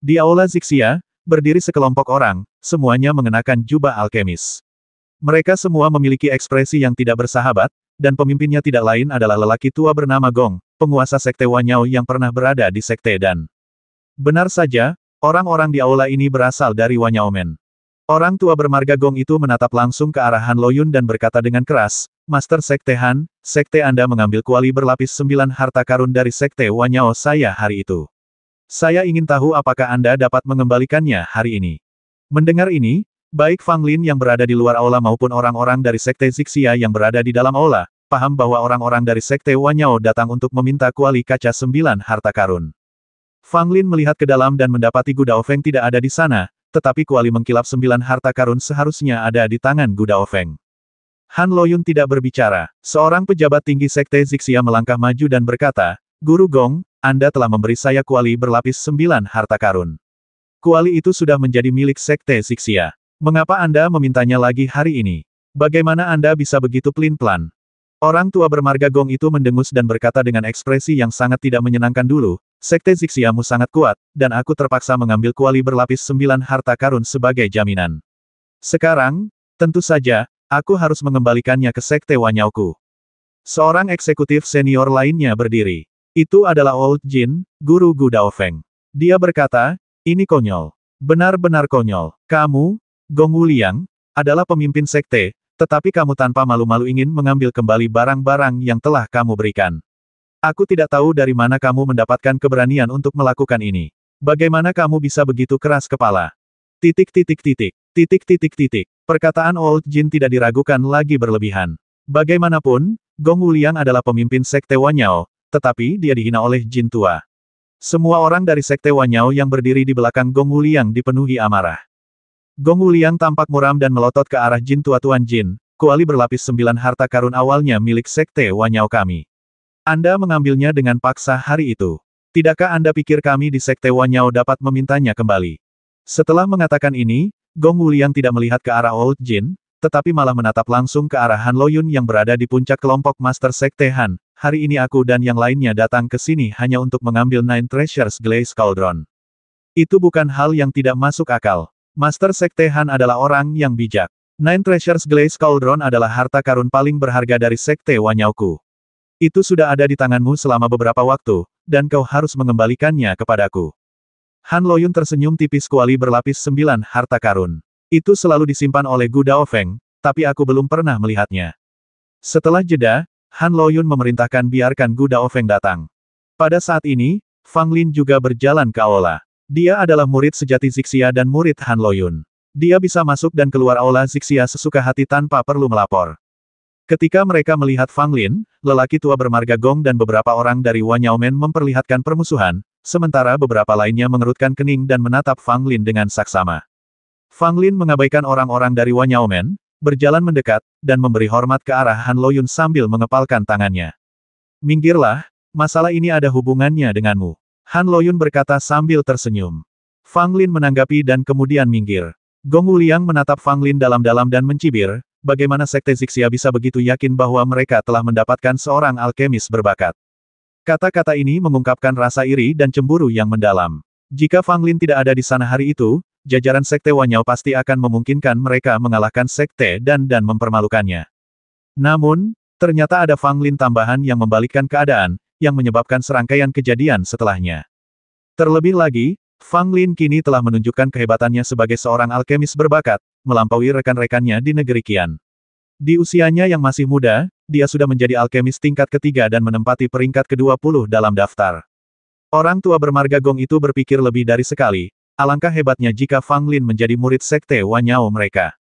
Di Aula Zixia, berdiri sekelompok orang, semuanya mengenakan jubah alkemis. Mereka semua memiliki ekspresi yang tidak bersahabat, dan pemimpinnya tidak lain adalah lelaki tua bernama Gong, penguasa Sekte Wanyao yang pernah berada di Sekte Dan. Benar saja, orang-orang di aula ini berasal dari Wanyaomen. Orang tua bermarga Gong itu menatap langsung ke arah Han Loyun dan berkata dengan keras, Master Sekte Han, Sekte Anda mengambil kuali berlapis 9 harta karun dari Sekte Wanyao saya hari itu. Saya ingin tahu apakah Anda dapat mengembalikannya hari ini. Mendengar ini, baik Fang Lin yang berada di luar aula maupun orang-orang dari Sekte Zixia yang berada di dalam aula, paham bahwa orang-orang dari Sekte Wanyao datang untuk meminta kuali kaca 9 harta karun. Fang Lin melihat ke dalam dan mendapati Gu Daofeng tidak ada di sana, tetapi kuali mengkilap 9 harta karun seharusnya ada di tangan Gu Daofeng. Han Loyun tidak berbicara. Seorang pejabat tinggi Sekte Zixia melangkah maju dan berkata, Guru Gong, Anda telah memberi saya kuali berlapis 9 harta karun. Kuali itu sudah menjadi milik Sekte Zixia. Mengapa Anda memintanya lagi hari ini? Bagaimana Anda bisa begitu pelin-pelan? Orang tua bermarga Gong itu mendengus dan berkata dengan ekspresi yang sangat tidak menyenangkan dulu, Sekte Zixiamu sangat kuat, dan aku terpaksa mengambil kuali berlapis 9 harta karun sebagai jaminan. Sekarang, tentu saja, aku harus mengembalikannya ke Sekte Wanyaoku. Seorang eksekutif senior lainnya berdiri. Itu adalah Old Jin, guru Gu Daofeng. Dia berkata, ini konyol. Benar-benar konyol. Kamu, Gong Wuliang, adalah pemimpin sekte, tetapi kamu tanpa malu-malu ingin mengambil kembali barang-barang yang telah kamu berikan. Aku tidak tahu dari mana kamu mendapatkan keberanian untuk melakukan ini. Bagaimana kamu bisa begitu keras kepala? Titik. Perkataan Old Jin tidak diragukan lagi berlebihan. Bagaimanapun, Gong Wuliang adalah pemimpin Sekte Wanyao, tetapi dia dihina oleh Jin tua. Semua orang dari Sekte Wanyao yang berdiri di belakang Gong Wuliang dipenuhi amarah. Gong Wuliang tampak muram dan melotot ke arah Jin tua Tuan Jin, kuali berlapis 9 harta karun awalnya milik Sekte Wanyao kami. Anda mengambilnya dengan paksa hari itu. Tidakkah Anda pikir kami di Sekte Wanyao dapat memintanya kembali? Setelah mengatakan ini, Gong Wuliang tidak melihat ke arah Old Jin, tetapi malah menatap langsung ke arah Han Loyun yang berada di puncak kelompok Master Sekte Han. Hari ini aku dan yang lainnya datang ke sini hanya untuk mengambil Nine Treasures Glaze Cauldron. Itu bukan hal yang tidak masuk akal. Master Sekte Han adalah orang yang bijak. Nine Treasures Glaze Cauldron adalah harta karun paling berharga dari Sekte Wanyaoku. Itu sudah ada di tanganmu selama beberapa waktu, dan kau harus mengembalikannya kepadaku. Han Loyun tersenyum tipis kuali berlapis 9 harta karun. Itu selalu disimpan oleh Gu Daofeng, tapi aku belum pernah melihatnya. Setelah jeda, Han Loyun memerintahkan biarkan Gu Daofeng datang. Pada saat ini, Fang Lin juga berjalan ke aula. Dia adalah murid sejati Zixia dan murid Han Loyun. Dia bisa masuk dan keluar aula Zixia sesuka hati tanpa perlu melapor. Ketika mereka melihat Fang Lin, lelaki tua bermarga Gong dan beberapa orang dari Wanyaomen memperlihatkan permusuhan, sementara beberapa lainnya mengerutkan kening dan menatap Fang Lin dengan saksama. Fang Lin mengabaikan orang-orang dari Wanyaomen, berjalan mendekat, dan memberi hormat ke arah Han Loyun sambil mengepalkan tangannya. Minggirlah, masalah ini ada hubungannya denganmu. Han Loyun berkata sambil tersenyum. Fang Lin menanggapi dan kemudian minggir. Gong Wuliang menatap Fang Lin dalam-dalam dan mencibir, bagaimana Sekte Zixia bisa begitu yakin bahwa mereka telah mendapatkan seorang alkemis berbakat. Kata-kata ini mengungkapkan rasa iri dan cemburu yang mendalam. Jika Fang Lin tidak ada di sana hari itu, jajaran Sekte Wanyao pasti akan memungkinkan mereka mengalahkan Sekte dan mempermalukannya. Namun, ternyata ada Fang Lin tambahan yang membalikkan keadaan, yang menyebabkan serangkaian kejadian setelahnya. Terlebih lagi, Fang Lin kini telah menunjukkan kehebatannya sebagai seorang alkemis berbakat, melampaui rekan-rekannya di negeri Qian. Di usianya yang masih muda, dia sudah menjadi alkemis tingkat ketiga dan menempati peringkat ke-20 dalam daftar. Orang tua bermarga Gong itu berpikir lebih dari sekali, alangkah hebatnya jika Fang Lin menjadi murid Sekte Wanyao mereka.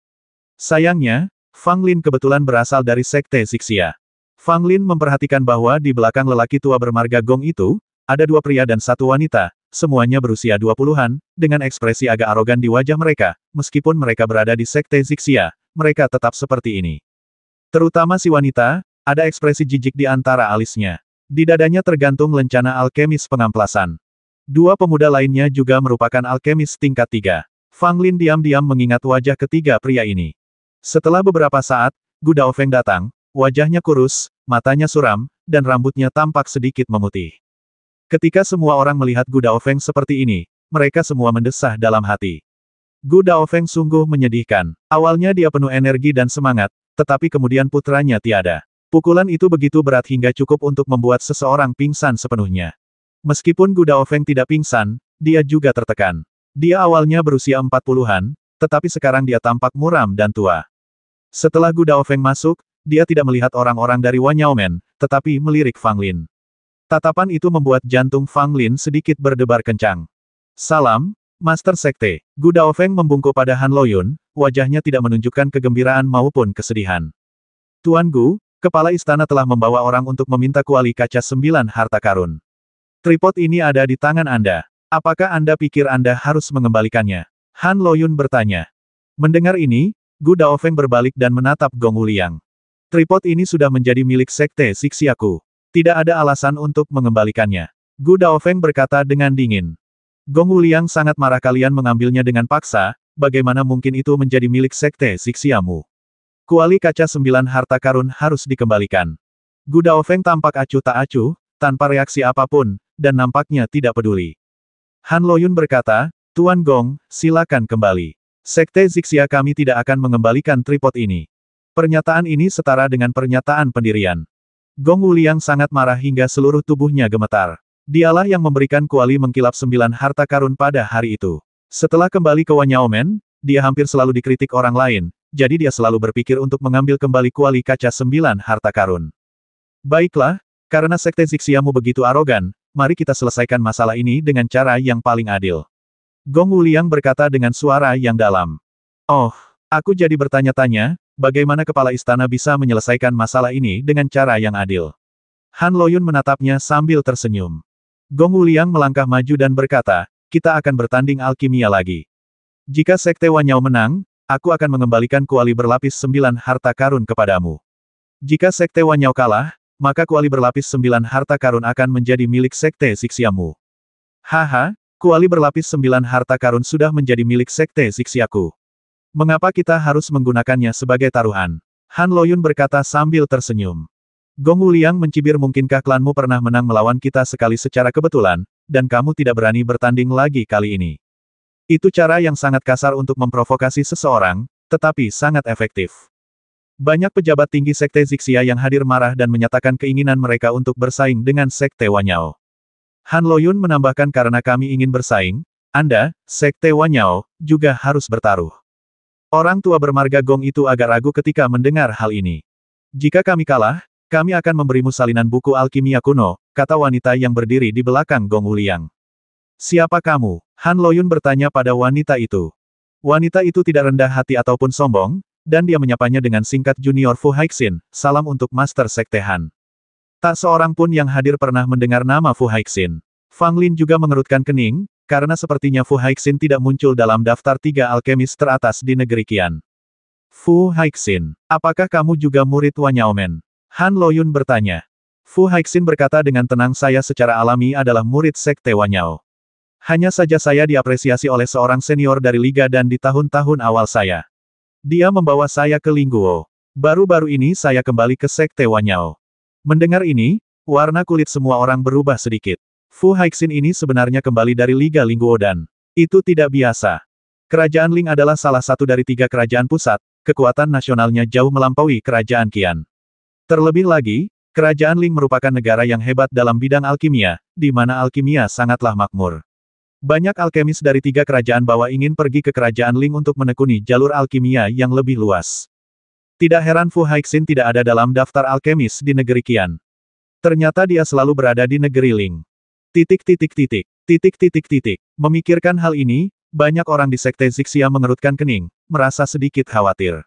Sayangnya, Fang Lin kebetulan berasal dari Sekte Zixia. Fang Lin memperhatikan bahwa di belakang lelaki tua bermarga Gong itu, ada dua pria dan satu wanita, semuanya berusia 20-an, dengan ekspresi agak arogan di wajah mereka, meskipun mereka berada di Sekte Zixia, mereka tetap seperti ini. Terutama si wanita, ada ekspresi jijik di antara alisnya. Di dadanya tergantung lencana alkemis pengamplasan. Dua pemuda lainnya juga merupakan alkemis tingkat 3. Fang Lin diam-diam mengingat wajah ketiga pria ini. Setelah beberapa saat, Gu Daofeng datang, wajahnya kurus, matanya suram, dan rambutnya tampak sedikit memutih. Ketika semua orang melihat Gu Daofeng seperti ini, mereka semua mendesah dalam hati. Gu Daofeng sungguh menyedihkan. Awalnya dia penuh energi dan semangat, tetapi kemudian putranya tiada. Pukulan itu begitu berat hingga cukup untuk membuat seseorang pingsan sepenuhnya. Meskipun Gu Daofeng tidak pingsan, dia juga tertekan. Dia awalnya berusia 40-an, tetapi sekarang dia tampak muram dan tua. Setelah Gu Daofeng masuk, dia tidak melihat orang-orang dari Wan Yaomen, tetapi melirik Fang Lin. Tatapan itu membuat jantung Fang Lin sedikit berdebar kencang. Salam, Master Sekte. Gu Daofeng membungkuk pada Han Loyun, wajahnya tidak menunjukkan kegembiraan maupun kesedihan. Tuan Gu, kepala istana telah membawa orang untuk meminta kuali kaca 9 harta karun. Tripod ini ada di tangan Anda. Apakah Anda pikir Anda harus mengembalikannya? Han Loyun bertanya. Mendengar ini, Gu Daofeng berbalik dan menatap Gong Wuliang. Tripod ini sudah menjadi milik Sekte Xixiaku. Tidak ada alasan untuk mengembalikannya. Gu Daofeng berkata dengan dingin. Gong Wuliang sangat marah kalian mengambilnya dengan paksa, bagaimana mungkin itu menjadi milik Sekte Xixiamu? Kuali kaca 9 harta karun harus dikembalikan. Gu Daofeng tampak acuh tak acuh, tanpa reaksi apapun, dan nampaknya tidak peduli. Han Loyun berkata, Tuan Gong, silakan kembali. Sekte Xixia kami tidak akan mengembalikan tripod ini. Pernyataan ini setara dengan pernyataan pendirian. Gong Wuliang sangat marah hingga seluruh tubuhnya gemetar. Dialah yang memberikan kuali mengkilap 9 harta karun pada hari itu. Setelah kembali ke Wan Yaomen, dia hampir selalu dikritik orang lain, jadi dia selalu berpikir untuk mengambil kembali kuali kaca 9 harta karun. Baiklah, karena Sekte Xixiamu begitu arogan, mari kita selesaikan masalah ini dengan cara yang paling adil. Gong Wuliang berkata dengan suara yang dalam. Oh, aku jadi bertanya-tanya, bagaimana kepala istana bisa menyelesaikan masalah ini dengan cara yang adil? Han Loyun menatapnya sambil tersenyum. Gong Wuliang melangkah maju dan berkata, kita akan bertanding alkimia lagi. Jika Sekte Wan Yao menang, aku akan mengembalikan kuali berlapis 9 harta karun kepadamu. Jika Sekte Wan Yao kalah, maka kuali berlapis 9 harta karun akan menjadi milik Sekte Xixiamu. Haha, kuali berlapis 9 harta karun sudah menjadi milik Sekte Xixiaku. Mengapa kita harus menggunakannya sebagai taruhan? Han Loyun berkata sambil tersenyum. Gong Wuliang mencibir, mungkinkah klanmu pernah menang melawan kita sekali secara kebetulan, dan kamu tidak berani bertanding lagi kali ini. Itu cara yang sangat kasar untuk memprovokasi seseorang, tetapi sangat efektif. Banyak pejabat tinggi Sekte Xixia yang hadir marah dan menyatakan keinginan mereka untuk bersaing dengan Sekte Wan Yao. Han Loyun menambahkan, karena kami ingin bersaing, Anda, Sekte Wan Yao, juga harus bertaruh. Orang tua bermarga Gong itu agak ragu ketika mendengar hal ini. Jika kami kalah, kami akan memberimu salinan buku alkimia kuno, kata wanita yang berdiri di belakang Gong Wuliang. Siapa kamu? Han Loyun bertanya pada wanita itu. Wanita itu tidak rendah hati ataupun sombong, dan dia menyapanya dengan singkat Junior Fu Haixin, salam untuk Master Sekte Han. Tak seorang pun yang hadir pernah mendengar nama Fu Haixin. Fang Lin juga mengerutkan kening, karena sepertinya Fu Haixin tidak muncul dalam daftar 3 alkemis teratas di negeri Qian. Fu Haixin, apakah kamu juga murid Wan Yaomen? Han Loyun bertanya. Fu Haixin berkata dengan tenang, saya secara alami adalah murid Sekte Wan Yao. Hanya saja saya diapresiasi oleh seorang senior dari Liga dan di tahun-tahun awal saya. Dia membawa saya ke Lingguo. Baru-baru ini saya kembali ke Sekte Wan Yao. Mendengar ini, warna kulit semua orang berubah sedikit. Fu Haixin ini sebenarnya kembali dari Liga Lingguo dan itu tidak biasa. Kerajaan Ling adalah salah satu dari 3 kerajaan pusat, kekuatan nasionalnya jauh melampaui kerajaan Qian. Terlebih lagi, kerajaan Ling merupakan negara yang hebat dalam bidang alkimia, di mana alkimia sangatlah makmur. Banyak alkemis dari 3 kerajaan bawah ingin pergi ke kerajaan Ling untuk menekuni jalur alkimia yang lebih luas. Tidak heran Fu Haixin tidak ada dalam daftar alkemis di negeri Qian. Ternyata dia selalu berada di negeri Ling. Memikirkan hal ini, banyak orang di Sekte Xixia mengerutkan kening, merasa sedikit khawatir.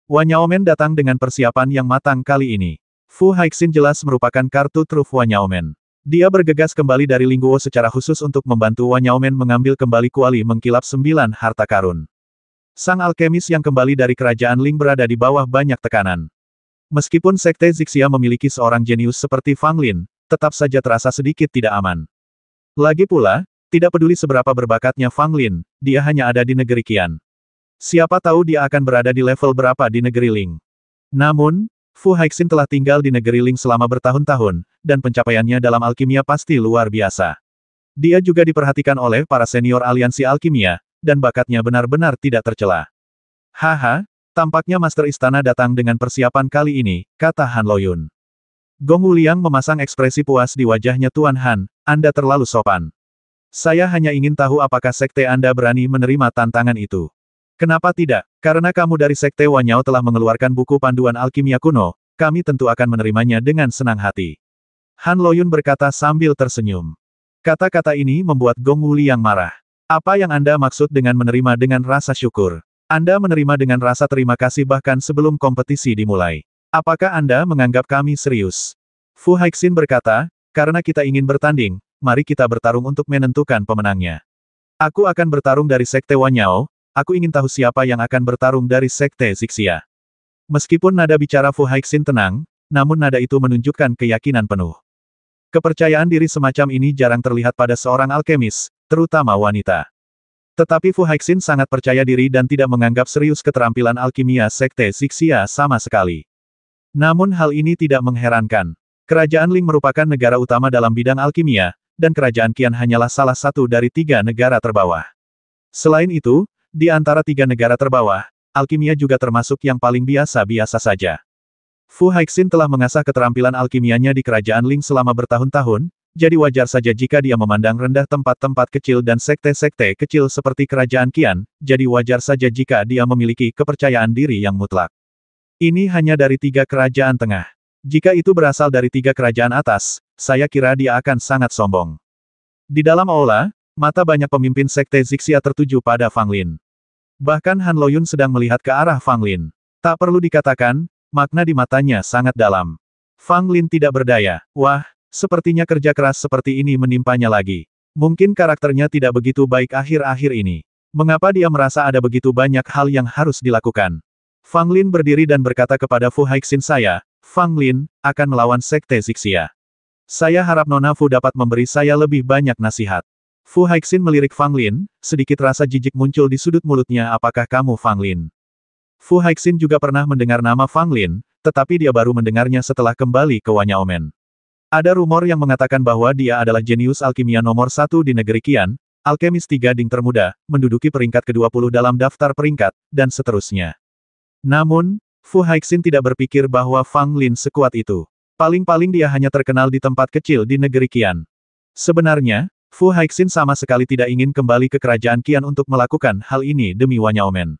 Wan Yaomen datang dengan persiapan yang matang kali ini. Fu Haixin jelas merupakan kartu truf Wan Yaomen. Dia bergegas kembali dari Lingguo secara khusus untuk membantu Wan Yaomen mengambil kembali kuali mengkilap 9 harta karun. Sang alkemis yang kembali dari kerajaan Ling berada di bawah banyak tekanan. Meskipun Sekte Xixia memiliki seorang jenius seperti Fang Lin, tetap saja terasa sedikit tidak aman. Lagi pula, tidak peduli seberapa berbakatnya Fang Lin, dia hanya ada di negeri Qian. Siapa tahu dia akan berada di level berapa di negeri Ling. Namun, Fu Haixin telah tinggal di negeri Ling selama bertahun-tahun, dan pencapaiannya dalam alkimia pasti luar biasa. Dia juga diperhatikan oleh para senior aliansi alkimia, dan bakatnya benar-benar tidak tercela. Haha, tampaknya Master Istana datang dengan persiapan kali ini, kata Han Loyun. Gong Wuliang memasang ekspresi puas di wajahnya. Tuan Han, Anda terlalu sopan. Saya hanya ingin tahu apakah sekte Anda berani menerima tantangan itu. Kenapa tidak? Karena kamu dari sekte Wanyao telah mengeluarkan buku panduan alkimia kuno, kami tentu akan menerimanya dengan senang hati. Han Loyun berkata sambil tersenyum. Kata-kata ini membuat Gong Wuliang marah. Apa yang Anda maksud dengan menerima dengan rasa syukur? Anda menerima dengan rasa terima kasih bahkan sebelum kompetisi dimulai. Apakah Anda menganggap kami serius? Fu Haixin berkata, karena kita ingin bertanding, mari kita bertarung untuk menentukan pemenangnya. Aku akan bertarung dari sekte Wanyao, aku ingin tahu siapa yang akan bertarung dari sekte Zixia. Meskipun nada bicara Fu Haixin tenang, namun nada itu menunjukkan keyakinan penuh. Kepercayaan diri semacam ini jarang terlihat pada seorang alkemis, terutama wanita. Tetapi Fu Haixin sangat percaya diri dan tidak menganggap serius keterampilan alkimia sekte Zixia sama sekali. Namun hal ini tidak mengherankan. Kerajaan Ling merupakan negara utama dalam bidang alkimia, dan kerajaan Qian hanyalah salah satu dari 3 negara terbawah. Selain itu, di antara 3 negara terbawah, alkimia juga termasuk yang paling biasa-biasa saja. Fu Haixin telah mengasah keterampilan alkimianya di kerajaan Ling selama bertahun-tahun, jadi wajar saja jika dia memandang rendah tempat-tempat kecil dan sekte-sekte kecil seperti kerajaan Qian, jadi wajar saja jika dia memiliki kepercayaan diri yang mutlak. Ini hanya dari 3 kerajaan tengah. Jika itu berasal dari 3 kerajaan atas, saya kira dia akan sangat sombong. Di dalam aula, mata banyak pemimpin sekte Zixia tertuju pada Fang Lin. Bahkan Han Loyun sedang melihat ke arah Fang Lin. Tak perlu dikatakan, makna di matanya sangat dalam. Fang Lin tidak berdaya. Wah, sepertinya kerja keras seperti ini menimpanya lagi. Mungkin karakternya tidak begitu baik akhir-akhir ini. Mengapa dia merasa ada begitu banyak hal yang harus dilakukan? Fang Lin berdiri dan berkata kepada Fu Haixin, saya, Fang Lin, akan melawan sekte Zixia. Saya harap Nona Fu dapat memberi saya lebih banyak nasihat. Fu Haixin melirik Fang Lin, sedikit rasa jijik muncul di sudut mulutnya. Apakah kamu Fang Lin? Fu Haixin juga pernah mendengar nama Fang Lin, tetapi dia baru mendengarnya setelah kembali ke Wanyaomen. Ada rumor yang mengatakan bahwa dia adalah jenius alkimia nomor 1 di negeri Qian, alkemis 3 Ding termuda, menduduki peringkat ke-20 dalam daftar peringkat, dan seterusnya. Namun, Fu Haixin tidak berpikir bahwa Fang Lin sekuat itu. Paling-paling dia hanya terkenal di tempat kecil di negeri Qian. Sebenarnya, Fu Haixin sama sekali tidak ingin kembali ke kerajaan Qian untuk melakukan hal ini demi Wanyaomen.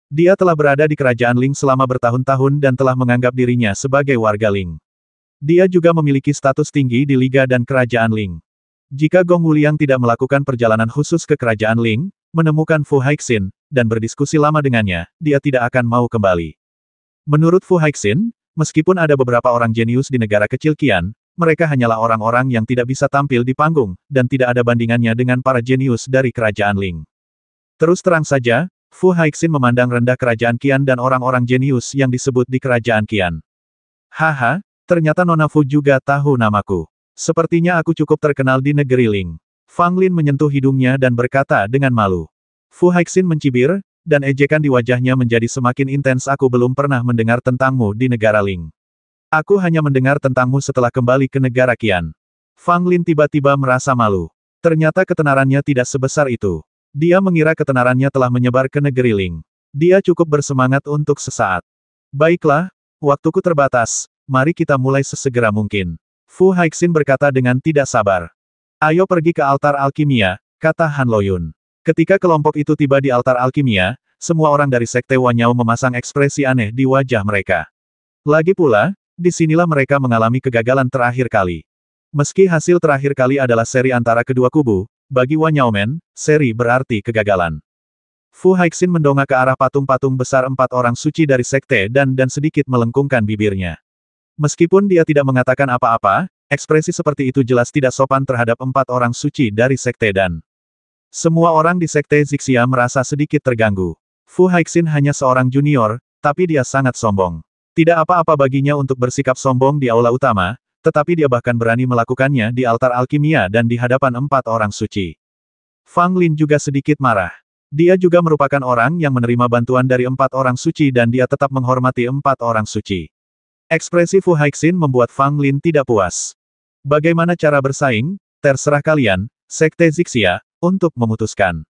Dia telah berada di kerajaan Ling selama bertahun-tahun dan telah menganggap dirinya sebagai warga Ling. Dia juga memiliki status tinggi di Liga dan kerajaan Ling. Jika Gong Wuliang tidak melakukan perjalanan khusus ke kerajaan Ling, menemukan Fu Haixin, dan berdiskusi lama dengannya, dia tidak akan mau kembali. Menurut Fu Haixin, meskipun ada beberapa orang jenius di negara kecil Qian, mereka hanyalah orang-orang yang tidak bisa tampil di panggung, dan tidak ada bandingannya dengan para jenius dari kerajaan Ling. Terus terang saja, Fu Haixin memandang rendah kerajaan Qian dan orang-orang jenius yang disebut di kerajaan Qian. Haha, ternyata Nona Fu juga tahu namaku. Sepertinya aku cukup terkenal di negeri Ling. Fang Lin menyentuh hidungnya dan berkata dengan malu. Fu Haixin mencibir, dan ejekan di wajahnya menjadi semakin intens. Aku belum pernah mendengar tentangmu di negara Ling. Aku hanya mendengar tentangmu setelah kembali ke negara Qian. Fang Lin tiba-tiba merasa malu. Ternyata ketenarannya tidak sebesar itu. Dia mengira ketenarannya telah menyebar ke negeri Ling. Dia cukup bersemangat untuk sesaat. Baiklah, waktuku terbatas, mari kita mulai sesegera mungkin. Fu Haixin berkata dengan tidak sabar. Ayo pergi ke altar alkimia, kata Han Loyun. Ketika kelompok itu tiba di altar alkimia, semua orang dari sekte Wanyao memasang ekspresi aneh di wajah mereka. Lagi pula, disinilah mereka mengalami kegagalan terakhir kali. Meski hasil terakhir kali adalah seri antara kedua kubu, bagi Wanyaomen, seri berarti kegagalan. Fu Haixin mendongak ke arah patung-patung besar 4 orang suci dari sekte dan sedikit melengkungkan bibirnya. Meskipun dia tidak mengatakan apa-apa, ekspresi seperti itu jelas tidak sopan terhadap 4 orang suci dari sekte dan. Semua orang di sekte Zixia merasa sedikit terganggu. Fu Haixin hanya seorang junior, tapi dia sangat sombong. Tidak apa-apa baginya untuk bersikap sombong di aula utama, tetapi dia bahkan berani melakukannya di altar alkimia dan di hadapan 4 orang suci. Fang Lin juga sedikit marah. Dia juga merupakan orang yang menerima bantuan dari 4 orang suci dan dia tetap menghormati 4 orang suci. Ekspresi Fu Haixin membuat Fang Lin tidak puas. Bagaimana cara bersaing? Terserah kalian, Sekte Zixia, untuk memutuskan.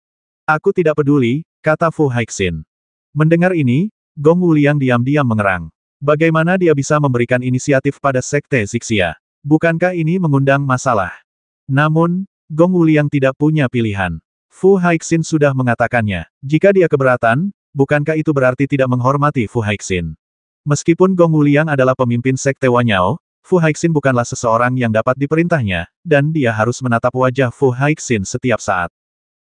Aku tidak peduli, kata Fu Haixin. Mendengar ini, Gong Wuliang diam-diam mengerang. Bagaimana dia bisa memberikan inisiatif pada Sekte Zixia? Bukankah ini mengundang masalah? Namun, Gong Wuliang tidak punya pilihan. Fu Haixin sudah mengatakannya. Jika dia keberatan, bukankah itu berarti tidak menghormati Fu Haixin? Meskipun Gong Wuliang adalah pemimpin Sekte Wanyao, Fu Haixin bukanlah seseorang yang dapat diperintahnya, dan dia harus menatap wajah Fu Haixin setiap saat.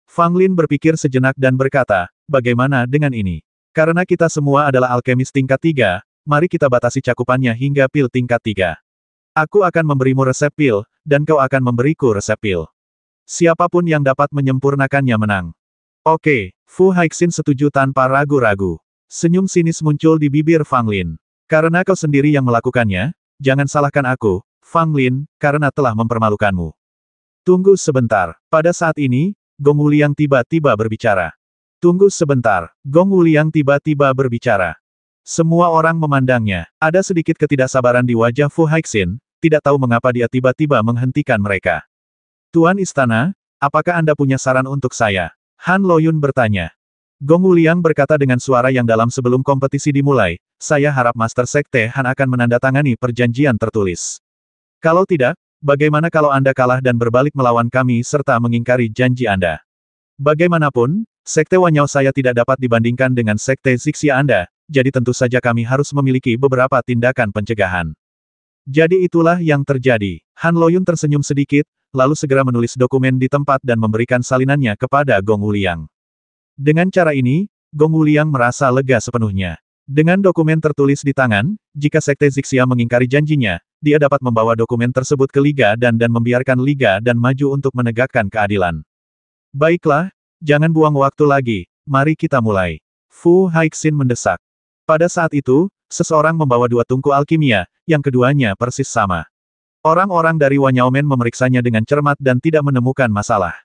Fang Lin berpikir sejenak dan berkata, bagaimana dengan ini? Karena kita semua adalah alkemis tingkat 3, mari kita batasi cakupannya hingga pil tingkat 3. Aku akan memberimu resep pil, dan kau akan memberiku resep pil. Siapapun yang dapat menyempurnakannya menang. Oke, Fu Haixin setuju tanpa ragu-ragu. Senyum sinis muncul di bibir Fang Lin. Karena kau sendiri yang melakukannya, jangan salahkan aku, Fang Lin, karena telah mempermalukanmu. Tunggu sebentar. Pada saat ini, Gong Wuliang tiba-tiba berbicara. Tunggu sebentar. Gong Wuliang tiba-tiba berbicara. Semua orang memandangnya. Ada sedikit ketidaksabaran di wajah Fu Haixin, tidak tahu mengapa dia tiba-tiba menghentikan mereka. Tuan Istana, apakah Anda punya saran untuk saya? Han Loyun bertanya. Gong Wuliang berkata dengan suara yang dalam sebelum kompetisi dimulai, saya harap Master Sekte Han akan menandatangani perjanjian tertulis. Kalau tidak, bagaimana kalau Anda kalah dan berbalik melawan kami serta mengingkari janji Anda? Bagaimanapun, Sekte Wanyao saya tidak dapat dibandingkan dengan Sekte Zixia Anda, jadi tentu saja kami harus memiliki beberapa tindakan pencegahan. Jadi itulah yang terjadi. Han Loyun tersenyum sedikit, lalu segera menulis dokumen di tempat dan memberikan salinannya kepada Gong Wuliang. Dengan cara ini, Gong Wuliang merasa lega sepenuhnya. Dengan dokumen tertulis di tangan, jika Sekte Zixia mengingkari janjinya, dia dapat membawa dokumen tersebut ke Liga dan membiarkan Liga dan maju untuk menegakkan keadilan. Baiklah, jangan buang waktu lagi, mari kita mulai. Fu Haixin mendesak. Pada saat itu, seseorang membawa dua tungku alkimia, yang keduanya persis sama. Orang-orang dari Wanyaomen memeriksanya dengan cermat dan tidak menemukan masalah.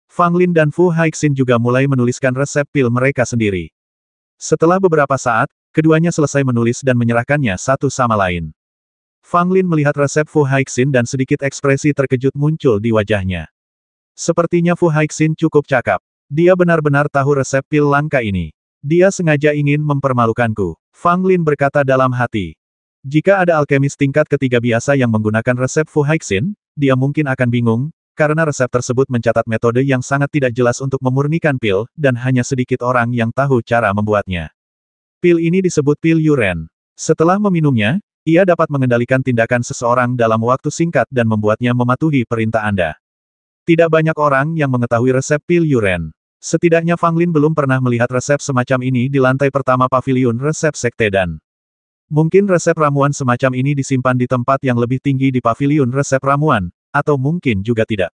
Fang Lin dan Fu Haixin juga mulai menuliskan resep pil mereka sendiri. Setelah beberapa saat, keduanya selesai menulis dan menyerahkannya satu sama lain. Fang Lin melihat resep Fu Haixin dan sedikit ekspresi terkejut muncul di wajahnya. Sepertinya Fu Haixin cukup cakap. Dia benar-benar tahu resep pil langka ini. Dia sengaja ingin mempermalukanku. Fang Lin berkata dalam hati. Jika ada alkemis tingkat ketiga biasa yang menggunakan resep Fu Haixin, dia mungkin akan bingung, karena resep tersebut mencatat metode yang sangat tidak jelas untuk memurnikan pil, dan hanya sedikit orang yang tahu cara membuatnya. Pil ini disebut pil Yuren. Setelah meminumnya, ia dapat mengendalikan tindakan seseorang dalam waktu singkat dan membuatnya mematuhi perintah Anda. Tidak banyak orang yang mengetahui resep pil Yuren. Setidaknya Fang Lin belum pernah melihat resep semacam ini di lantai pertama paviliun resep Sekte Dan. Mungkin resep ramuan semacam ini disimpan di tempat yang lebih tinggi di paviliun resep ramuan, atau mungkin juga tidak.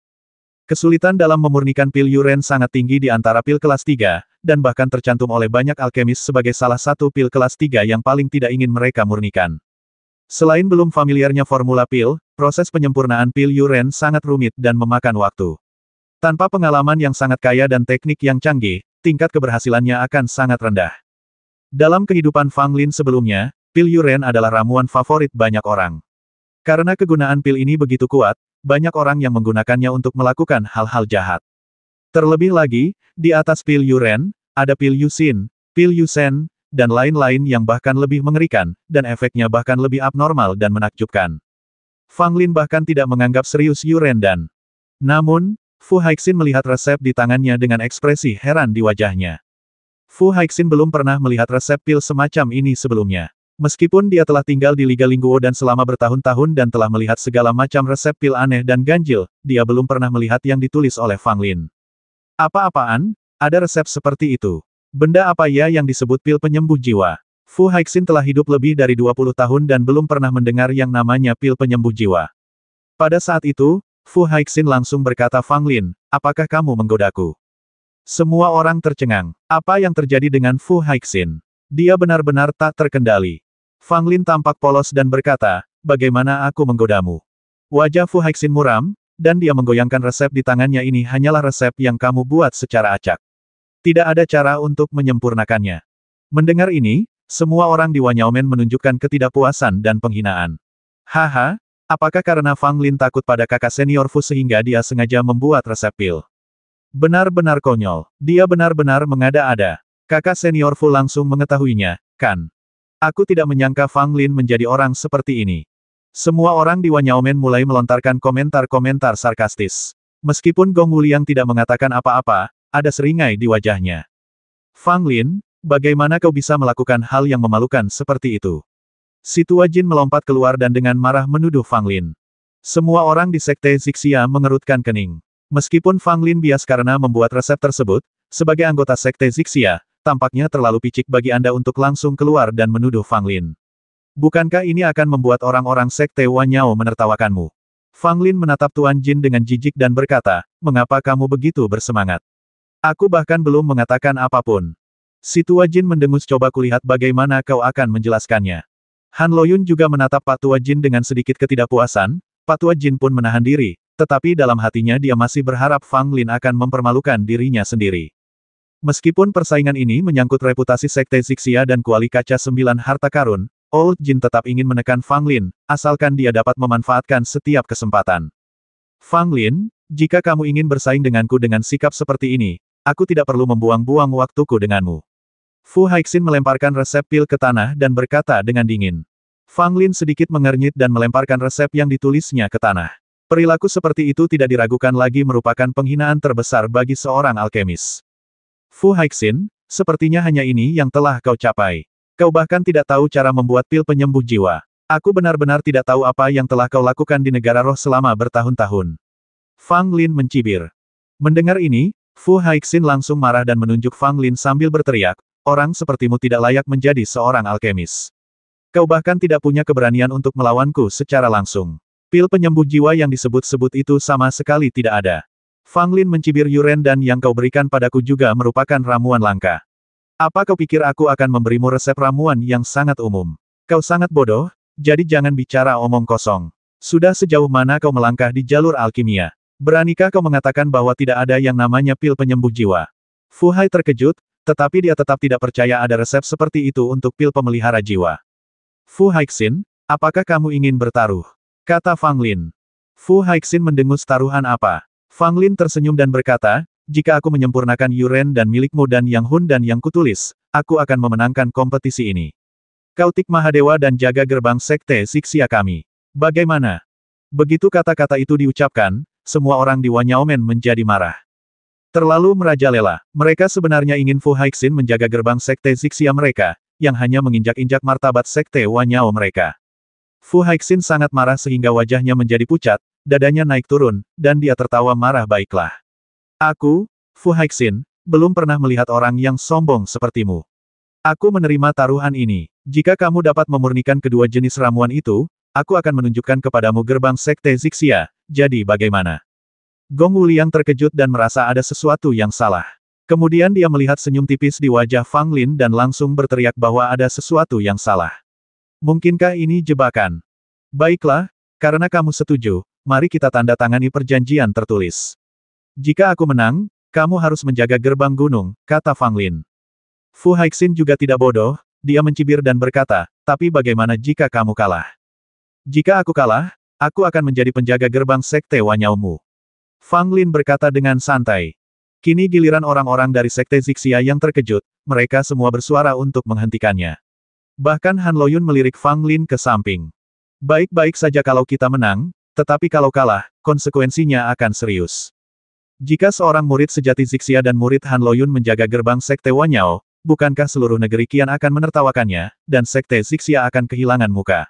Kesulitan dalam memurnikan pil Yuren sangat tinggi di antara pil kelas 3, dan bahkan tercantum oleh banyak alkemis sebagai salah satu pil kelas 3 yang paling tidak ingin mereka murnikan. Selain belum familiarnya formula pil, proses penyempurnaan pil Yuren sangat rumit dan memakan waktu. Tanpa pengalaman yang sangat kaya dan teknik yang canggih, tingkat keberhasilannya akan sangat rendah. Dalam kehidupan Fang Lin sebelumnya, pil Yuren adalah ramuan favorit banyak orang. Karena kegunaan pil ini begitu kuat, banyak orang yang menggunakannya untuk melakukan hal-hal jahat. Terlebih lagi, di atas pil Yuren, ada pil Yusin, pil Yusen, dan lain-lain yang bahkan lebih mengerikan, dan efeknya bahkan lebih abnormal dan menakjubkan. Fang Lin bahkan tidak menganggap serius Yuren dan. Namun, Fu Haixin melihat resep di tangannya dengan ekspresi heran di wajahnya. Fu Haixin belum pernah melihat resep pil semacam ini sebelumnya. Meskipun dia telah tinggal di Liga Lingguo dan selama bertahun-tahun dan telah melihat segala macam resep pil aneh dan ganjil, dia belum pernah melihat yang ditulis oleh Fang Lin. Apa-apaan? Ada resep seperti itu. Benda apa ya yang disebut pil penyembuh jiwa? Fu Haixin telah hidup lebih dari 20 tahun dan belum pernah mendengar yang namanya pil penyembuh jiwa. Pada saat itu, Fu Haixin langsung berkata Fang Lin, apakah kamu menggodaku? Semua orang tercengang. Apa yang terjadi dengan Fu Haixin? Dia benar-benar tak terkendali. Fang Lin tampak polos dan berkata, bagaimana aku menggodamu? Wajah Fu Haixin muram, dan dia menggoyangkan resep di tangannya ini hanyalah resep yang kamu buat secara acak. Tidak ada cara untuk menyempurnakannya. Mendengar ini, semua orang di Wanyaomen menunjukkan ketidakpuasan dan penghinaan. Haha, Apakah karena Fang Lin takut pada kakak senior Fu sehingga dia sengaja membuat resep pil? Benar-benar konyol. Dia benar-benar mengada-ada. Kakak senior Fu langsung mengetahuinya, kan? Aku tidak menyangka Fang Lin menjadi orang seperti ini. Semua orang di Wanyaomen mulai melontarkan komentar-komentar sarkastis. Meskipun Gong Wuliang tidak mengatakan apa-apa, ada seringai di wajahnya. Fang Lin, bagaimana kau bisa melakukan hal yang memalukan seperti itu? Si tua Jin melompat keluar dan dengan marah menuduh Fang Lin. Semua orang di sekte Zixia mengerutkan kening. Meskipun Fang Lin bias karena membuat resep tersebut, sebagai anggota sekte Zixia, tampaknya terlalu picik bagi Anda untuk langsung keluar dan menuduh Fang Lin. Bukankah ini akan membuat orang-orang sekte Wanyao menertawakanmu? Fang Lin menatap Tuan Jin dengan jijik dan berkata, mengapa kamu begitu bersemangat? Aku bahkan belum mengatakan apapun. Si tua Jin mendengus, coba kulihat bagaimana kau akan menjelaskannya. Han Loyun juga menatap Pak Tua Jin dengan sedikit ketidakpuasan. Pak Tua Jin pun menahan diri, tetapi dalam hatinya dia masih berharap Fang Lin akan mempermalukan dirinya sendiri. Meskipun persaingan ini menyangkut reputasi sekte Zixia dan kuali kaca 9 harta karun, Old Jin tetap ingin menekan Fang Lin, asalkan dia dapat memanfaatkan setiap kesempatan. Fang Lin, jika kamu ingin bersaing denganku dengan sikap seperti ini, aku tidak perlu membuang-buang waktuku denganmu. Fu Haixin melemparkan resep pil ke tanah dan berkata dengan dingin. Fang Lin sedikit mengernyit dan melemparkan resep yang ditulisnya ke tanah. Perilaku seperti itu tidak diragukan lagi merupakan penghinaan terbesar bagi seorang alkemis. Fu Haixin, sepertinya hanya ini yang telah kau capai. Kau bahkan tidak tahu cara membuat pil penyembuh jiwa. Aku benar-benar tidak tahu apa yang telah kau lakukan di negara roh selama bertahun-tahun. Fang Lin mencibir. Mendengar ini, Fu Haixin langsung marah dan menunjuk Fang Lin sambil berteriak, orang sepertimu tidak layak menjadi seorang alkemis. Kau bahkan tidak punya keberanian untuk melawanku secara langsung. Pil penyembuh jiwa yang disebut-sebut itu sama sekali tidak ada. Fang Lin mencibir, Yuren dan yang kau berikan padaku juga merupakan ramuan langka. Apa kau pikir aku akan memberimu resep ramuan yang sangat umum? Kau sangat bodoh, jadi jangan bicara omong kosong. Sudah sejauh mana kau melangkah di jalur alkimia? Beranikah kau mengatakan bahwa tidak ada yang namanya pil penyembuh jiwa? Fu Hai terkejut, tetapi dia tetap tidak percaya ada resep seperti itu untuk pil pemelihara jiwa. Fu Haixin, apakah kamu ingin bertaruh? Kata Fang Lin. Fu Haixin mendengus, taruhan apa? Fang Lin tersenyum dan berkata, jika aku menyempurnakan Yuren dan milikmu dan Yang Hun dan yang kutulis, aku akan memenangkan kompetisi ini. Kau Tik Mahadewa dan jaga gerbang sekte Zixia kami. Bagaimana? Begitu kata-kata itu diucapkan, semua orang di Wanyaomen menjadi marah. Terlalu merajalela. Mereka sebenarnya ingin Fu Haixin menjaga gerbang sekte Zixia mereka, yang hanya menginjak-injak martabat sekte Wanyao mereka. Fu Haixin sangat marah sehingga wajahnya menjadi pucat, dadanya naik turun, dan dia tertawa marah. Baiklah. Aku, Fu Haixin, belum pernah melihat orang yang sombong sepertimu. Aku menerima taruhan ini. Jika kamu dapat memurnikan kedua jenis ramuan itu, aku akan menunjukkan kepadamu gerbang sekte Zixia, jadi bagaimana? Gong Wuliang terkejut dan merasa ada sesuatu yang salah. Kemudian dia melihat senyum tipis di wajah Fang Lin dan langsung berteriak bahwa ada sesuatu yang salah. Mungkinkah ini jebakan? Baiklah, karena kamu setuju, mari kita tanda tangani perjanjian tertulis. Jika aku menang, kamu harus menjaga gerbang gunung, kata Fang Lin. Fu Haixin juga tidak bodoh, dia mencibir dan berkata, tapi bagaimana jika kamu kalah? Jika aku kalah, aku akan menjadi penjaga gerbang sekte Wanyaomu. Fang Lin berkata dengan santai. Kini giliran orang-orang dari sekte Zixia yang terkejut, mereka semua bersuara untuk menghentikannya. Bahkan Han Loyun melirik Fang Lin ke samping. Baik-baik saja kalau kita menang, tetapi kalau kalah, konsekuensinya akan serius. Jika seorang murid sejati Zixia dan murid Han Loyun menjaga gerbang sekte Wanyao, bukankah seluruh negeri kian akan menertawakannya, dan sekte Zixia akan kehilangan muka?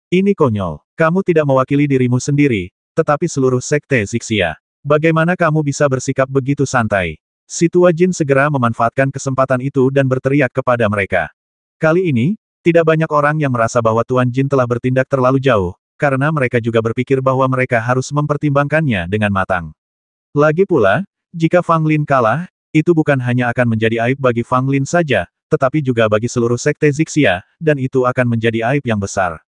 Ini konyol. Kamu tidak mewakili dirimu sendiri, tetapi seluruh sekte Zixia. Bagaimana kamu bisa bersikap begitu santai? Si tua Jin segera memanfaatkan kesempatan itu dan berteriak kepada mereka. Kali ini, tidak banyak orang yang merasa bahwa Tuan Jin telah bertindak terlalu jauh, karena mereka juga berpikir bahwa mereka harus mempertimbangkannya dengan matang. Lagi pula, jika Fang Lin kalah, itu bukan hanya akan menjadi aib bagi Fang Lin saja, tetapi juga bagi seluruh sekte Zixia, dan itu akan menjadi aib yang besar.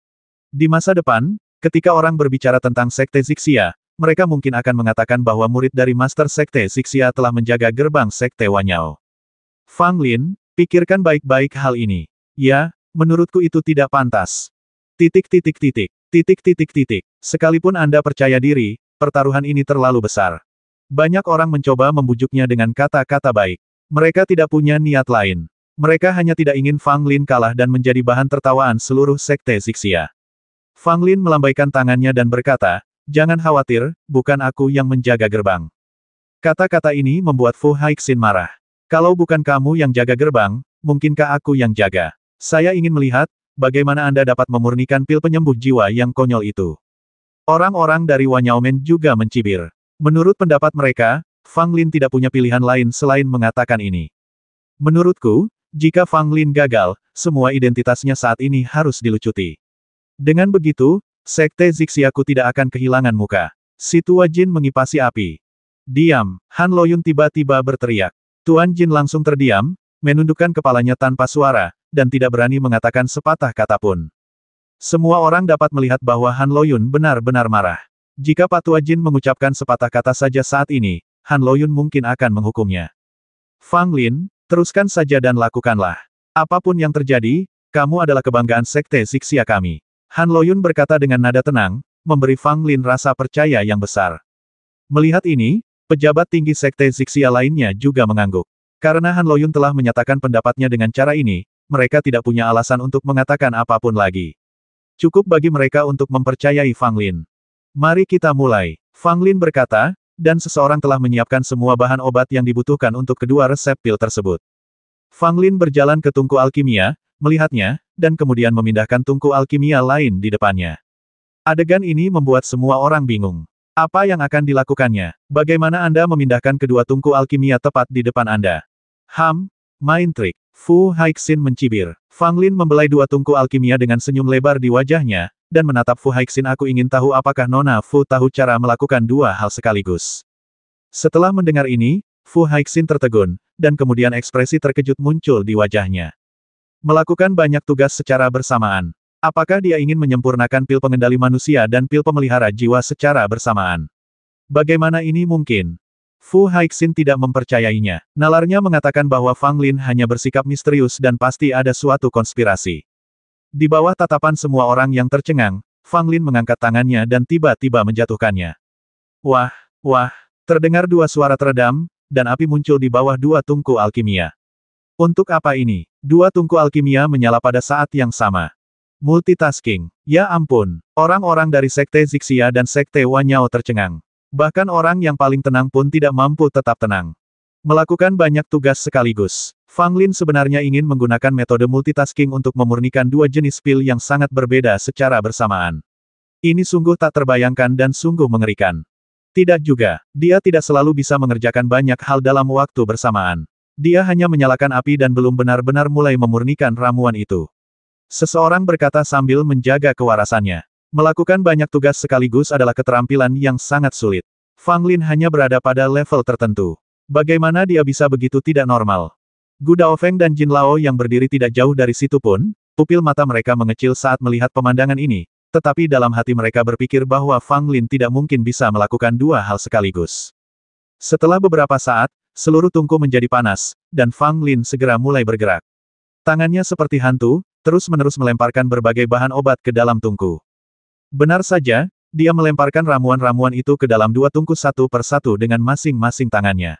Di masa depan, ketika orang berbicara tentang sekte Zixia, mereka mungkin akan mengatakan bahwa murid dari Master Sekte Zixia telah menjaga gerbang sekte Wanyao. Fang Lin, pikirkan baik-baik hal ini. Ya, menurutku itu tidak pantas. Titik titik titik. Sekalipun Anda percaya diri, pertaruhan ini terlalu besar. Banyak orang mencoba membujuknya dengan kata-kata baik. Mereka tidak punya niat lain. Mereka hanya tidak ingin Fang Lin kalah dan menjadi bahan tertawaan seluruh sekte Zixia. Fang Lin melambaikan tangannya dan berkata, "Jangan khawatir, bukan aku yang menjaga gerbang." Kata-kata ini membuat Fu Haixin marah. "Kalau bukan kamu yang jaga gerbang, mungkinkah aku yang jaga? Saya ingin melihat, bagaimana Anda dapat memurnikan pil penyembuh jiwa yang konyol itu." Orang-orang dari Wanyaomen juga mencibir. Menurut pendapat mereka, Fang Lin tidak punya pilihan lain selain mengatakan ini. Menurutku, jika Fang Lin gagal, semua identitasnya saat ini harus dilucuti. Dengan begitu, sekte Zixiaku tidak akan kehilangan muka. Si Tua Jin mengipasi api. "Diam!" Han Loyun tiba-tiba berteriak. Tuan Jin langsung terdiam, menundukkan kepalanya tanpa suara, dan tidak berani mengatakan sepatah kata pun. Semua orang dapat melihat bahwa Han Loyun benar-benar marah. Jika Pak Tua Jin mengucapkan sepatah kata saja saat ini, Han Loyun mungkin akan menghukumnya. "Fang Lin, teruskan saja dan lakukanlah. Apapun yang terjadi, kamu adalah kebanggaan sekte Zixia kami." Han Loyun berkata dengan nada tenang, memberi Fang Lin rasa percaya yang besar. Melihat ini, pejabat tinggi sekte Zixia lainnya juga mengangguk. Karena Han Loyun telah menyatakan pendapatnya dengan cara ini, mereka tidak punya alasan untuk mengatakan apapun lagi. Cukup bagi mereka untuk mempercayai Fang Lin. "Mari kita mulai," Fang Lin berkata, dan seseorang telah menyiapkan semua bahan obat yang dibutuhkan untuk kedua resep pil tersebut. Fang Lin berjalan ke tungku alkimia, melihatnya, dan kemudian memindahkan tungku alkimia lain di depannya. Adegan ini membuat semua orang bingung. Apa yang akan dilakukannya? Bagaimana Anda memindahkan kedua tungku alkimia tepat di depan Anda? Main trik. Fu Haixin mencibir. Fang Lin membelai dua tungku alkimia dengan senyum lebar di wajahnya, dan menatap Fu Haixin. "Aku ingin tahu apakah Nona Fu tahu cara melakukan dua hal sekaligus." Setelah mendengar ini, Fu Haixin tertegun, dan kemudian ekspresi terkejut muncul di wajahnya. Melakukan banyak tugas secara bersamaan. Apakah dia ingin menyempurnakan pil pengendali manusia dan pil pemelihara jiwa secara bersamaan? Bagaimana ini mungkin? Fu Haixin tidak mempercayainya. Nalarnya mengatakan bahwa Fang Lin hanya bersikap misterius dan pasti ada suatu konspirasi. Di bawah tatapan semua orang yang tercengang, Fang Lin mengangkat tangannya dan tiba-tiba menjatuhkannya. Wah, terdengar dua suara teredam, dan api muncul di bawah dua tungku alkimia. Untuk apa ini? Dua tungku alkimia menyala pada saat yang sama. Multitasking. Ya ampun, orang-orang dari sekte Zixia dan sekte Wanyao tercengang. Bahkan orang yang paling tenang pun tidak mampu tetap tenang. Melakukan banyak tugas sekaligus. Fang Lin sebenarnya ingin menggunakan metode multitasking untuk memurnikan dua jenis pil yang sangat berbeda secara bersamaan. Ini sungguh tak terbayangkan dan sungguh mengerikan. Tidak juga, dia tidak selalu bisa mengerjakan banyak hal dalam waktu bersamaan. Dia hanya menyalakan api dan belum benar-benar mulai memurnikan ramuan itu. Seseorang berkata sambil menjaga kewarasannya. Melakukan banyak tugas sekaligus adalah keterampilan yang sangat sulit. Fang Lin hanya berada pada level tertentu. Bagaimana dia bisa begitu tidak normal? Gu Daofeng dan Jin Lao yang berdiri tidak jauh dari situ pun, pupil mata mereka mengecil saat melihat pemandangan ini, tetapi dalam hati mereka berpikir bahwa Fang Lin tidak mungkin bisa melakukan dua hal sekaligus. Setelah beberapa saat, seluruh tungku menjadi panas, dan Fang Lin segera mulai bergerak. Tangannya seperti hantu, terus-menerus melemparkan berbagai bahan obat ke dalam tungku. Benar saja, dia melemparkan ramuan-ramuan itu ke dalam dua tungku satu persatu dengan masing-masing tangannya.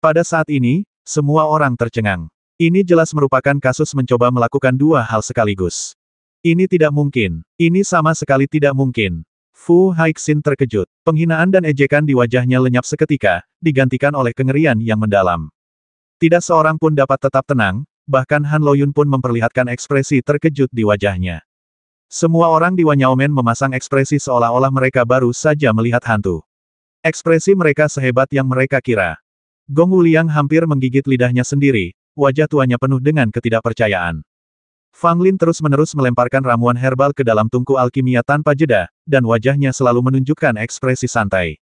Pada saat ini, semua orang tercengang. Ini jelas merupakan kasus mencoba melakukan dua hal sekaligus. Ini tidak mungkin. Ini sama sekali tidak mungkin. Fu Haixin terkejut. Penghinaan dan ejekan di wajahnya lenyap seketika, digantikan oleh kengerian yang mendalam. Tidak seorang pun dapat tetap tenang, bahkan Han Loyun pun memperlihatkan ekspresi terkejut di wajahnya. Semua orang di Wanyaomen memasang ekspresi seolah-olah mereka baru saja melihat hantu. Ekspresi mereka sehebat yang mereka kira. Gong Wuliang hampir menggigit lidahnya sendiri, wajah tuanya penuh dengan ketidakpercayaan. Fang Lin terus-menerus melemparkan ramuan herbal ke dalam tungku alkimia tanpa jeda, dan wajahnya selalu menunjukkan ekspresi santai.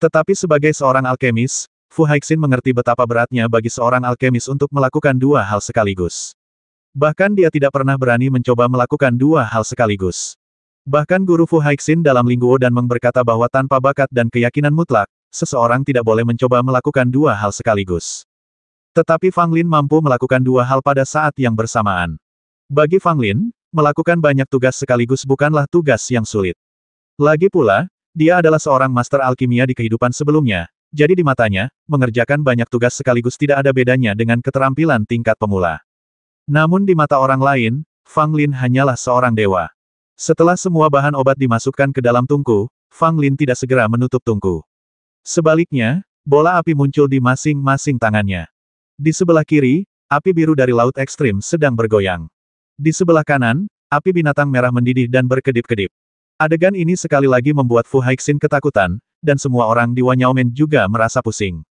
Tetapi sebagai seorang alkemis, Fu Haixin mengerti betapa beratnya bagi seorang alkemis untuk melakukan dua hal sekaligus. Bahkan dia tidak pernah berani mencoba melakukan dua hal sekaligus. Bahkan guru Fu Haixin dalam Lingguo dan Meng berkata bahwa tanpa bakat dan keyakinan mutlak, seseorang tidak boleh mencoba melakukan dua hal sekaligus. Tetapi Fang Lin mampu melakukan dua hal pada saat yang bersamaan. Bagi Fang Lin, melakukan banyak tugas sekaligus bukanlah tugas yang sulit. Lagi pula, dia adalah seorang master alkimia di kehidupan sebelumnya, jadi di matanya, mengerjakan banyak tugas sekaligus tidak ada bedanya dengan keterampilan tingkat pemula. Namun di mata orang lain, Fang Lin hanyalah seorang dewa. Setelah semua bahan obat dimasukkan ke dalam tungku, Fang Lin tidak segera menutup tungku. Sebaliknya, bola api muncul di masing-masing tangannya. Di sebelah kiri, api biru dari Laut Ekstrim sedang bergoyang. Di sebelah kanan, api binatang merah mendidih dan berkedip-kedip. Adegan ini sekali lagi membuat Fu Haixin ketakutan, dan semua orang di Wanyaomen juga merasa pusing.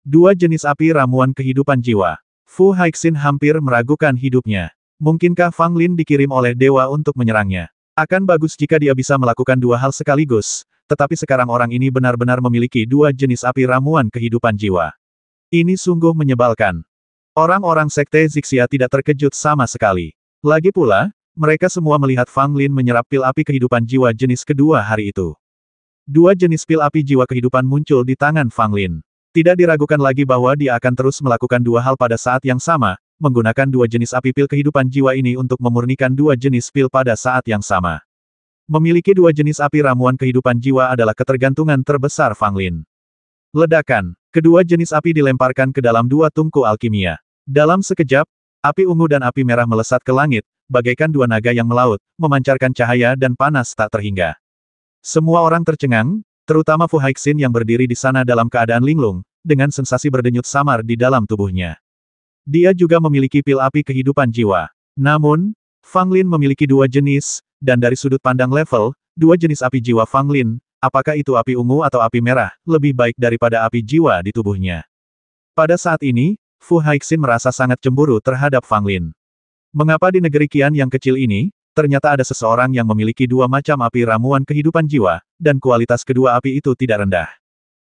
Dua jenis api ramuan kehidupan jiwa. Fu Haixin hampir meragukan hidupnya. Mungkinkah Fang Lin dikirim oleh dewa untuk menyerangnya? Akan bagus jika dia bisa melakukan dua hal sekaligus, tetapi sekarang orang ini benar-benar memiliki dua jenis api ramuan kehidupan jiwa. Ini sungguh menyebalkan. Orang-orang Sekte Zixia tidak terkejut sama sekali. Lagi pula, mereka semua melihat Fang Lin menyerap pil api kehidupan jiwa jenis kedua hari itu. Dua jenis pil api jiwa kehidupan muncul di tangan Fang Lin. Tidak diragukan lagi bahwa dia akan terus melakukan dua hal pada saat yang sama, menggunakan dua jenis api pil kehidupan jiwa ini untuk memurnikan dua jenis pil pada saat yang sama. Memiliki dua jenis api ramuan kehidupan jiwa adalah ketergantungan terbesar Fang Lin. Ledakan. Kedua jenis api dilemparkan ke dalam dua tungku alkimia. Dalam sekejap, api ungu dan api merah melesat ke langit, bagaikan dua naga yang melaut, memancarkan cahaya dan panas tak terhingga. Semua orang tercengang, terutama Fu Haixin yang berdiri di sana dalam keadaan linglung, dengan sensasi berdenyut samar di dalam tubuhnya. Dia juga memiliki pil api kehidupan jiwa. Namun, Fang Lin memiliki dua jenis, dan dari sudut pandang level, dua jenis api jiwa Fang Lin, apakah itu api ungu atau api merah, lebih baik daripada api jiwa di tubuhnya. Pada saat ini, Fu Haixin merasa sangat cemburu terhadap Fang Lin. Mengapa di negeri Qian yang kecil ini, ternyata ada seseorang yang memiliki dua macam api ramuan kehidupan jiwa, dan kualitas kedua api itu tidak rendah.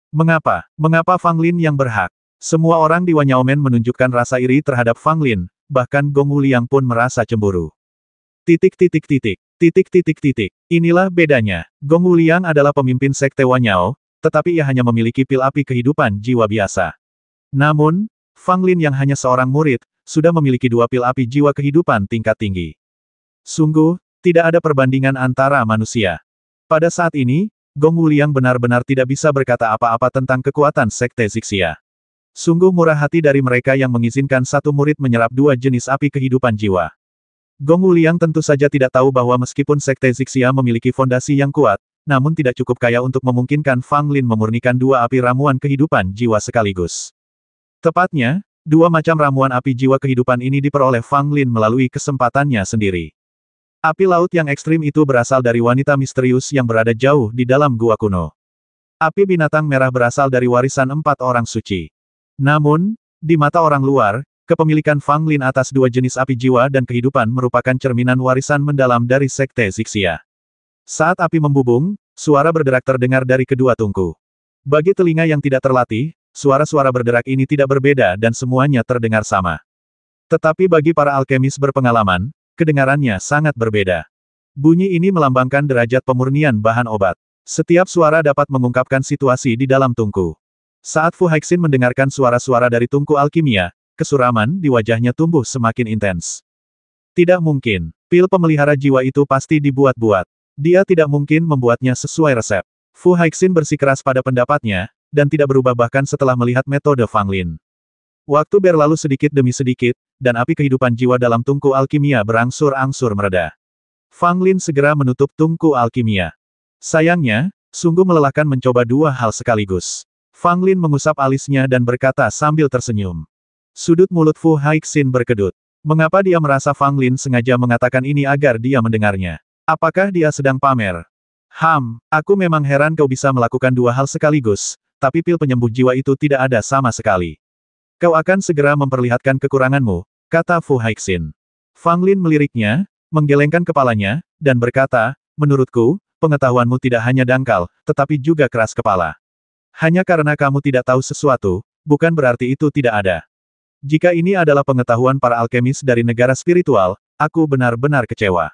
Mengapa? Mengapa Fang Lin yang berhak? Semua orang di Wanyaomen menunjukkan rasa iri terhadap Fang Lin, bahkan Gong Wuliang pun merasa cemburu. Inilah bedanya. Gong Wuliang adalah pemimpin Sekte Wanyao, tetapi ia hanya memiliki pil api kehidupan jiwa biasa. Namun, Fang Lin yang hanya seorang murid, sudah memiliki dua pil api jiwa kehidupan tingkat tinggi. Sungguh, tidak ada perbandingan antara manusia. Pada saat ini, Gong Wuliang benar-benar tidak bisa berkata apa-apa tentang kekuatan Sekte Zixia. Sungguh murah hati dari mereka yang mengizinkan satu murid menyerap dua jenis api kehidupan jiwa. Gong Wuliang tentu saja tidak tahu bahwa meskipun Sekte Zixia memiliki fondasi yang kuat, namun tidak cukup kaya untuk memungkinkan Fang Lin memurnikan dua api ramuan kehidupan jiwa sekaligus. Tepatnya, dua macam ramuan api jiwa kehidupan ini diperoleh Fang Lin melalui kesempatannya sendiri. Api laut yang ekstrim itu berasal dari wanita misterius yang berada jauh di dalam gua kuno. Api binatang merah berasal dari warisan 4 orang suci. Namun, di mata orang luar, kepemilikan Fang Lin atas dua jenis api jiwa dan kehidupan merupakan cerminan warisan mendalam dari Sekte Zixia. Saat api membubung, suara berderak terdengar dari kedua tungku. Bagi telinga yang tidak terlatih, suara-suara berderak ini tidak berbeda dan semuanya terdengar sama. Tetapi bagi para alkemis berpengalaman, kedengarannya sangat berbeda. Bunyi ini melambangkan derajat pemurnian bahan obat. Setiap suara dapat mengungkapkan situasi di dalam tungku. Saat Fu Haixin mendengarkan suara-suara dari tungku alkimia, kesuraman di wajahnya tumbuh semakin intens. Tidak mungkin. Pil pemelihara jiwa itu pasti dibuat-buat. Dia tidak mungkin membuatnya sesuai resep. Fu Haixin bersikeras pada pendapatnya, dan tidak berubah bahkan setelah melihat metode Fang Lin. Waktu berlalu sedikit demi sedikit, dan api kehidupan jiwa dalam tungku alkimia berangsur-angsur mereda. Fang Lin segera menutup tungku alkimia. Sayangnya, sungguh melelahkan mencoba dua hal sekaligus. Fang Lin mengusap alisnya dan berkata sambil tersenyum. Sudut mulut Fu Haixin berkedut. Mengapa dia merasa Fang Lin sengaja mengatakan ini agar dia mendengarnya? Apakah dia sedang pamer? Aku memang heran kau bisa melakukan dua hal sekaligus, tapi pil penyembuh jiwa itu tidak ada sama sekali. Kau akan segera memperlihatkan kekuranganmu, kata Fu Haixin. Fang Lin meliriknya, menggelengkan kepalanya, dan berkata, menurutku, pengetahuanmu tidak hanya dangkal, tetapi juga keras kepala. Hanya karena kamu tidak tahu sesuatu, bukan berarti itu tidak ada. Jika ini adalah pengetahuan para alkemis dari negara spiritual, aku benar-benar kecewa.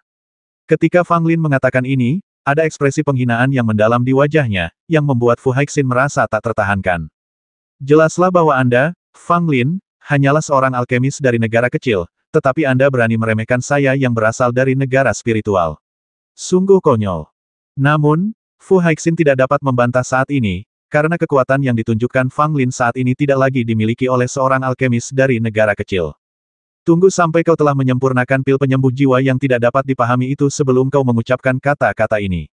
Ketika Fang Lin mengatakan ini, ada ekspresi penghinaan yang mendalam di wajahnya, yang membuat Fu Haixin merasa tak tertahankan. Jelaslah bahwa Anda, Fang Lin, hanyalah seorang alkemis dari negara kecil, tetapi Anda berani meremehkan saya yang berasal dari negara spiritual. Sungguh konyol. Namun, Fu Haiqin tidak dapat membantah saat ini, karena kekuatan yang ditunjukkan Fang Lin saat ini tidak lagi dimiliki oleh seorang alkemis dari negara kecil. Tunggu sampai kau telah menyempurnakan pil penyembuh jiwa yang tidak dapat dipahami itu sebelum kau mengucapkan kata-kata ini.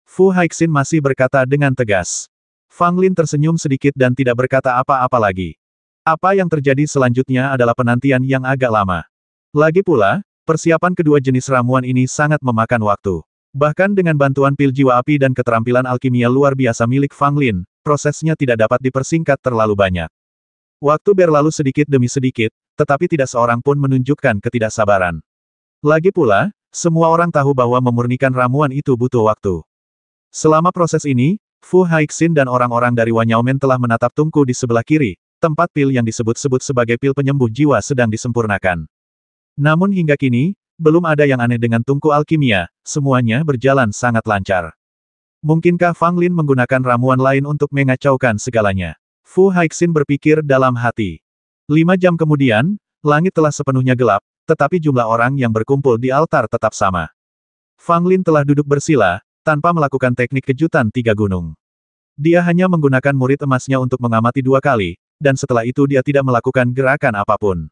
Fu Haiqin masih berkata dengan tegas. Fang Lin tersenyum sedikit dan tidak berkata apa-apa lagi. Apa yang terjadi selanjutnya adalah penantian yang agak lama. Lagi pula, persiapan kedua jenis ramuan ini sangat memakan waktu. Bahkan dengan bantuan pil jiwa api dan keterampilan alkimia luar biasa milik Fang Lin, prosesnya tidak dapat dipersingkat terlalu banyak. Waktu berlalu sedikit demi sedikit, tetapi tidak seorang pun menunjukkan ketidaksabaran. Lagi pula, semua orang tahu bahwa memurnikan ramuan itu butuh waktu. Selama proses ini, Fu Haiqin dan orang-orang dari Wanyaomen telah menatap tungku di sebelah kiri, tempat pil yang disebut-sebut sebagai pil penyembuh jiwa sedang disempurnakan. Namun hingga kini, belum ada yang aneh dengan tungku alkimia, semuanya berjalan sangat lancar. Mungkinkah Fang Lin menggunakan ramuan lain untuk mengacaukan segalanya? Fu Haiqin berpikir dalam hati. 5 jam kemudian, langit telah sepenuhnya gelap, tetapi jumlah orang yang berkumpul di altar tetap sama. Fang Lin telah duduk bersila, tanpa melakukan teknik kejutan 3 gunung. Dia hanya menggunakan murid emasnya untuk mengamati 2 kali, dan setelah itu dia tidak melakukan gerakan apapun.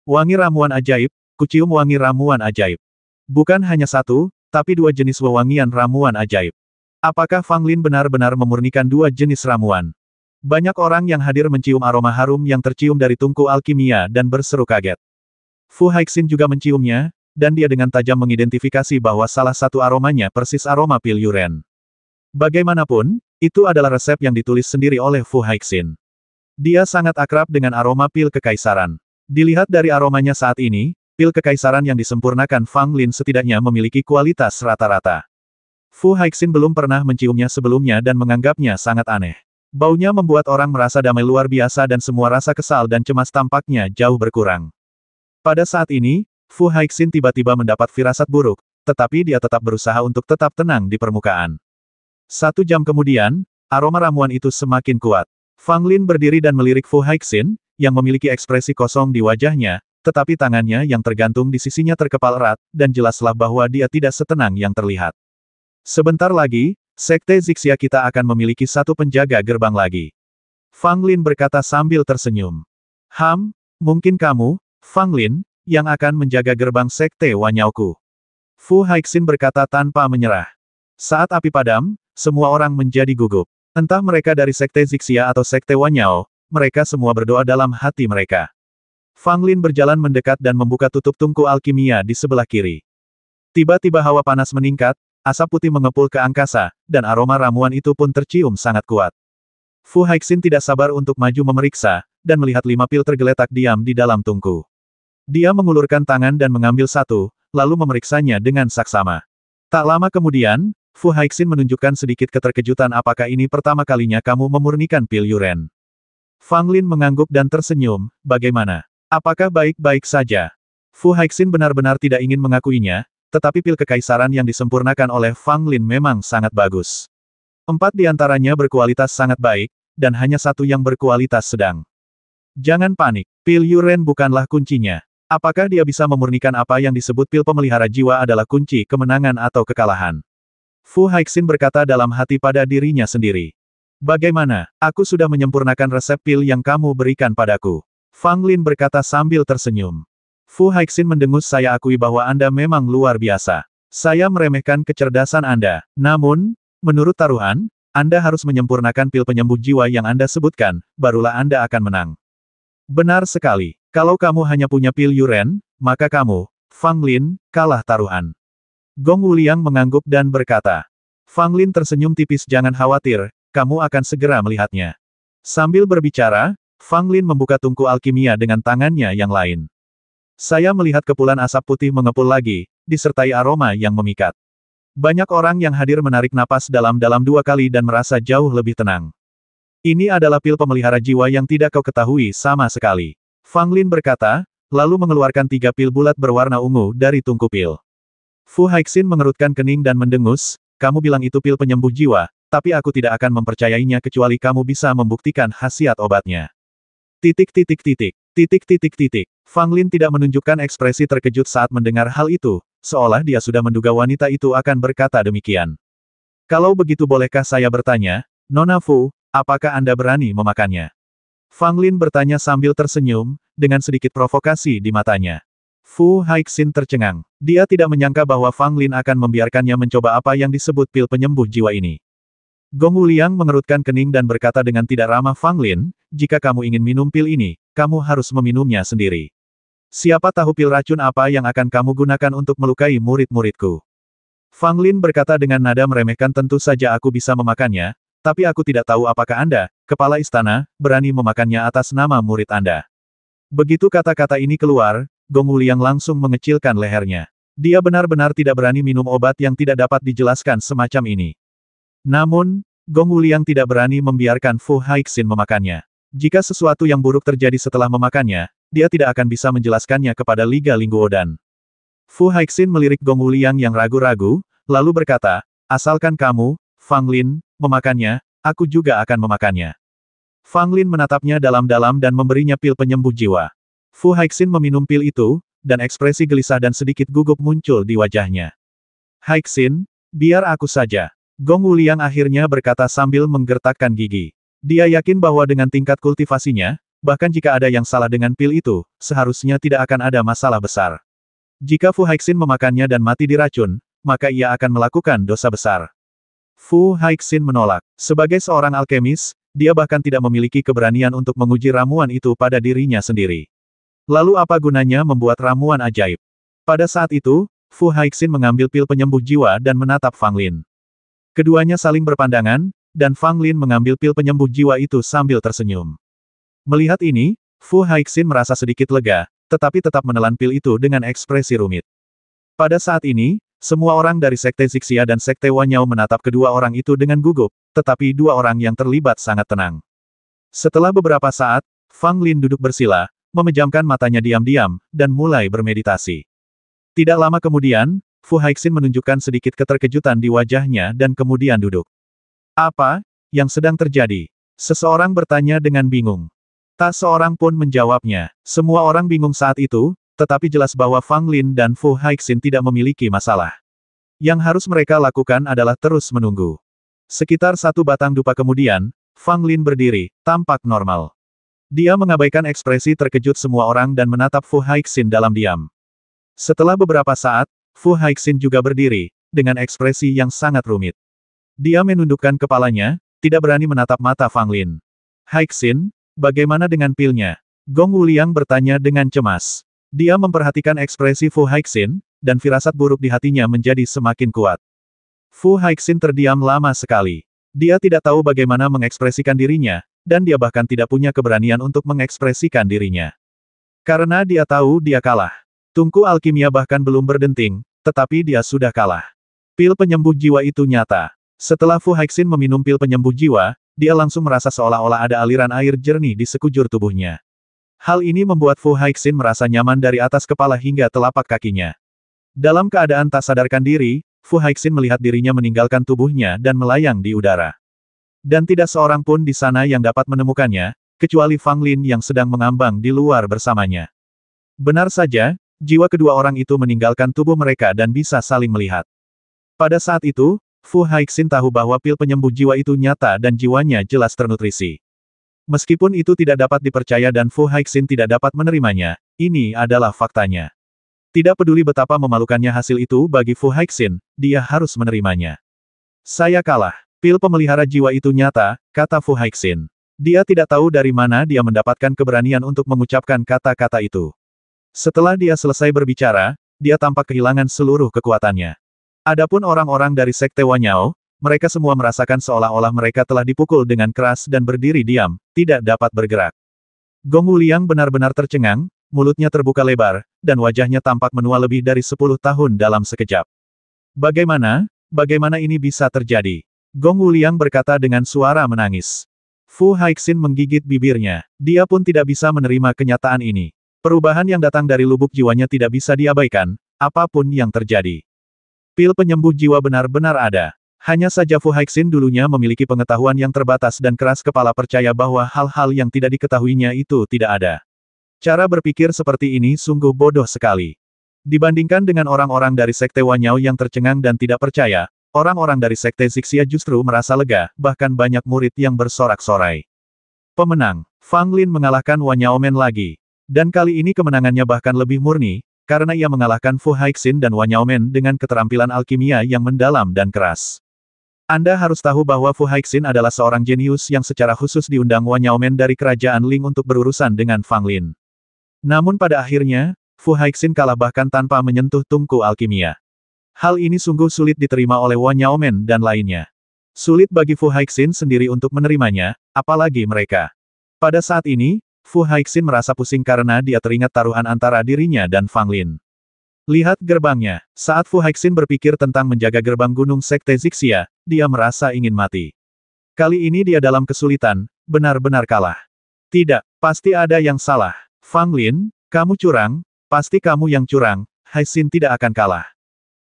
Wangi ramuan ajaib, kucium wangi ramuan ajaib. Bukan hanya 1, tapi 2 jenis wewangian ramuan ajaib. Apakah Fang Lin benar-benar memurnikan 2 jenis ramuan? Banyak orang yang hadir mencium aroma harum yang tercium dari tungku alkimia dan berseru kaget. Fu Haiqin juga menciumnya, dan dia dengan tajam mengidentifikasi bahwa salah satu aromanya persis aroma pil Yuren. Bagaimanapun, itu adalah resep yang ditulis sendiri oleh Fu Haiqin. Dia sangat akrab dengan aroma pil kekaisaran. Dilihat dari aromanya saat ini, pil kekaisaran yang disempurnakan Fang Lin setidaknya memiliki kualitas rata-rata. Fu Haiqin belum pernah menciumnya sebelumnya dan menganggapnya sangat aneh. Baunya membuat orang merasa damai luar biasa dan semua rasa kesal dan cemas tampaknya jauh berkurang. Pada saat ini, Fu Haiqin tiba-tiba mendapat firasat buruk, tetapi dia tetap berusaha untuk tetap tenang di permukaan. 1 jam kemudian, aroma ramuan itu semakin kuat. Fang Lin berdiri dan melirik Fu Haiqin, yang memiliki ekspresi kosong di wajahnya, tetapi tangannya yang tergantung di sisinya terkepal erat, dan jelaslah bahwa dia tidak setenang yang terlihat. Sebentar lagi, Sekte Zixia kita akan memiliki 1 penjaga gerbang lagi. Fang Lin berkata sambil tersenyum. Mungkin kamu, Fang Lin, yang akan menjaga gerbang Sekte Wanyaoku. Fu Haiqin berkata tanpa menyerah. Saat api padam, semua orang menjadi gugup. Entah mereka dari Sekte Zixia atau Sekte Wanyao, mereka semua berdoa dalam hati mereka. Fang Lin berjalan mendekat dan membuka tutup tungku alkimia di sebelah kiri. Tiba-tiba hawa panas meningkat, asap putih mengepul ke angkasa, dan aroma ramuan itu pun tercium sangat kuat. Fu Haiqin tidak sabar untuk maju memeriksa, dan melihat 5 pil tergeletak diam di dalam tungku. Dia mengulurkan tangan dan mengambil 1, lalu memeriksanya dengan saksama. Tak lama kemudian, Fu Haiqin menunjukkan sedikit keterkejutan. Apakah ini pertama kalinya kamu memurnikan pil Yuren? Fang Lin mengangguk dan tersenyum, bagaimana? Apakah baik-baik saja? Fu Haiqin benar-benar tidak ingin mengakuinya, tetapi pil kekaisaran yang disempurnakan oleh Fang Lin memang sangat bagus. 4 di antaranya berkualitas sangat baik, dan hanya 1 yang berkualitas sedang. Jangan panik, pil Yuren bukanlah kuncinya. Apakah dia bisa memurnikan apa yang disebut pil pemelihara jiwa adalah kunci kemenangan atau kekalahan? Fu Haiqin berkata dalam hati pada dirinya sendiri. Bagaimana, aku sudah menyempurnakan resep pil yang kamu berikan padaku. Fang Lin berkata sambil tersenyum. Fu Haiqin mendengus, saya akui bahwa Anda memang luar biasa. Saya meremehkan kecerdasan Anda. Namun, menurut taruhan, Anda harus menyempurnakan pil penyembuh jiwa yang Anda sebutkan, barulah Anda akan menang. Benar sekali. Kalau kamu hanya punya pil Yuren, maka kamu, Fang Lin, kalah taruhan. Gong Wuliang mengangguk dan berkata. Fang Lin tersenyum tipis, jangan khawatir, kamu akan segera melihatnya. Sambil berbicara, Fang Lin membuka tungku alkimia dengan tangannya yang lain. Saya melihat kepulan asap putih mengepul lagi, disertai aroma yang memikat. Banyak orang yang hadir menarik napas dalam-dalam 2 kali dan merasa jauh lebih tenang. Ini adalah pil pemelihara jiwa yang tidak kau ketahui sama sekali. Fang Lin berkata, lalu mengeluarkan 3 pil bulat berwarna ungu dari tungku pil. Fu Haiqin mengerutkan kening dan mendengus, kamu bilang itu pil penyembuh jiwa, tapi aku tidak akan mempercayainya kecuali kamu bisa membuktikan khasiat obatnya. Titik titik titik. Fang Lin tidak menunjukkan ekspresi terkejut saat mendengar hal itu, seolah dia sudah menduga wanita itu akan berkata demikian. Kalau begitu bolehkah saya bertanya, Nona Fu, apakah Anda berani memakannya? Fang Lin bertanya sambil tersenyum, dengan sedikit provokasi di matanya. Fu Haixin tercengang. Dia tidak menyangka bahwa Fang Lin akan membiarkannya mencoba apa yang disebut pil penyembuh jiwa ini. Gong Wuliang mengerutkan kening dan berkata dengan tidak ramah, Fang Lin, jika kamu ingin minum pil ini, kamu harus meminumnya sendiri. Siapa tahu pil racun apa yang akan kamu gunakan untuk melukai murid-muridku. Fang Lin berkata dengan nada meremehkan, tentu saja aku bisa memakannya, tapi aku tidak tahu apakah Anda, kepala istana, berani memakannya atas nama murid Anda. Begitu kata-kata ini keluar, Gong Wuliang langsung mengecilkan lehernya. Dia benar-benar tidak berani minum obat yang tidak dapat dijelaskan semacam ini. Namun, Gong Wuliang tidak berani membiarkan Fu Haixin memakannya. Jika sesuatu yang buruk terjadi setelah memakannya, dia tidak akan bisa menjelaskannya kepada Liga Lingguodan. Fu Haixin melirik Gong Wuliang yang ragu-ragu, lalu berkata, asalkan kamu, Fang Lin, memakannya, aku juga akan memakannya. Fang Lin menatapnya dalam-dalam dan memberinya pil penyembuh jiwa. Fu Haixin meminum pil itu, dan ekspresi gelisah dan sedikit gugup muncul di wajahnya. Haixin, biar aku saja. Gong Wuliang akhirnya berkata sambil menggertakkan gigi. Dia yakin bahwa dengan tingkat kultivasinya, bahkan jika ada yang salah dengan pil itu, seharusnya tidak akan ada masalah besar. Jika Fu Haixin memakannya dan mati diracun, maka ia akan melakukan dosa besar. Fu Haixin menolak. Sebagai seorang alkemis, dia bahkan tidak memiliki keberanian untuk menguji ramuan itu pada dirinya sendiri. Lalu apa gunanya membuat ramuan ajaib? Pada saat itu, Fu Haixin mengambil pil penyembuh jiwa dan menatap Fang Lin. Keduanya saling berpandangan, dan Fang Lin mengambil pil penyembuh jiwa itu sambil tersenyum. Melihat ini, Fu Haixin merasa sedikit lega, tetapi tetap menelan pil itu dengan ekspresi rumit. Pada saat ini, semua orang dari Sekte Zixia dan Sekte Wanyao menatap kedua orang itu dengan gugup, tetapi dua orang yang terlibat sangat tenang. Setelah beberapa saat, Fang Lin duduk bersila, memejamkan matanya diam-diam, dan mulai bermeditasi. Tidak lama kemudian, Fu Haixin menunjukkan sedikit keterkejutan di wajahnya dan kemudian duduk. Apa yang sedang terjadi? Seseorang bertanya dengan bingung. Tak seorang pun menjawabnya. Semua orang bingung saat itu, tetapi jelas bahwa Fang Lin dan Fu Haixin tidak memiliki masalah. Yang harus mereka lakukan adalah terus menunggu. Sekitar satu batang dupa kemudian, Fang Lin berdiri, tampak normal. Dia mengabaikan ekspresi terkejut semua orang dan menatap Fu Haixin dalam diam. Setelah beberapa saat, Fu Haixin juga berdiri, dengan ekspresi yang sangat rumit. Dia menundukkan kepalanya, tidak berani menatap mata Fang Lin. Haixin, bagaimana dengan pilnya? Gong Wuliang bertanya dengan cemas. Dia memperhatikan ekspresi Fu Haixin, dan firasat buruk di hatinya menjadi semakin kuat. Fu Haixin terdiam lama sekali. Dia tidak tahu bagaimana mengekspresikan dirinya, dan dia bahkan tidak punya keberanian untuk mengekspresikan dirinya. Karena dia tahu dia kalah. Tungku alkimia bahkan belum berdenting, tetapi dia sudah kalah. Pil penyembuh jiwa itu nyata. Setelah Fu Haixin meminum pil penyembuh jiwa, dia langsung merasa seolah-olah ada aliran air jernih di sekujur tubuhnya. Hal ini membuat Fu Haixin merasa nyaman dari atas kepala hingga telapak kakinya. Dalam keadaan tak sadarkan diri, Fu Haixin melihat dirinya meninggalkan tubuhnya dan melayang di udara. Dan tidak seorang pun di sana yang dapat menemukannya, kecuali Fang Lin yang sedang mengambang di luar bersamanya. Benar saja, jiwa kedua orang itu meninggalkan tubuh mereka dan bisa saling melihat. Pada saat itu, Fu Haixin tahu bahwa pil penyembuh jiwa itu nyata dan jiwanya jelas ternutrisi. Meskipun itu tidak dapat dipercaya dan Fu Haixin tidak dapat menerimanya, ini adalah faktanya. Tidak peduli betapa memalukannya hasil itu bagi Fu Haixin, dia harus menerimanya. Saya kalah. Pil pemelihara jiwa itu nyata, kata Fu Haixin. Dia tidak tahu dari mana dia mendapatkan keberanian untuk mengucapkan kata-kata itu. Setelah dia selesai berbicara, dia tampak kehilangan seluruh kekuatannya. Adapun orang-orang dari Sekte Wanyao, mereka semua merasakan seolah-olah mereka telah dipukul dengan keras dan berdiri diam, tidak dapat bergerak. Gong Wuliang benar-benar tercengang, mulutnya terbuka lebar, dan wajahnya tampak menua lebih dari 10 tahun dalam sekejap. Bagaimana ini bisa terjadi? Gong Wuliang berkata dengan suara menangis. Fu Haixin menggigit bibirnya. Dia pun tidak bisa menerima kenyataan ini. Perubahan yang datang dari lubuk jiwanya tidak bisa diabaikan, apapun yang terjadi. Pil penyembuh jiwa benar-benar ada. Hanya saja Fu Haixin dulunya memiliki pengetahuan yang terbatas dan keras kepala percaya bahwa hal-hal yang tidak diketahuinya itu tidak ada. Cara berpikir seperti ini sungguh bodoh sekali. Dibandingkan dengan orang-orang dari Sekte Wanyao yang tercengang dan tidak percaya, orang-orang dari Sekte Zixia justru merasa lega, bahkan banyak murid yang bersorak-sorai. Pemenang, Fang Lin mengalahkan Wanyao Men lagi. Dan kali ini kemenangannya bahkan lebih murni, karena ia mengalahkan Fu Haixin dan Wanyao Men dengan keterampilan alkimia yang mendalam dan keras. Anda harus tahu bahwa Fu Haixin adalah seorang jenius yang secara khusus diundang Wanyao Men dari Kerajaan Ling untuk berurusan dengan Fang Lin. Namun pada akhirnya, Fu Haixin kalah bahkan tanpa menyentuh tungku alkimia. Hal ini sungguh sulit diterima oleh Wanyao Men dan lainnya. Sulit bagi Fu Haixin sendiri untuk menerimanya, apalagi mereka. Pada saat ini, Fu Haixin merasa pusing karena dia teringat taruhan antara dirinya dan Fang Lin. Lihat gerbangnya. Saat Fu Haixin berpikir tentang menjaga gerbang gunung Sekte Zixia, dia merasa ingin mati. Kali ini dia dalam kesulitan, benar-benar kalah. Tidak, pasti ada yang salah. Fang Lin, kamu curang, pasti kamu yang curang, Haixin tidak akan kalah.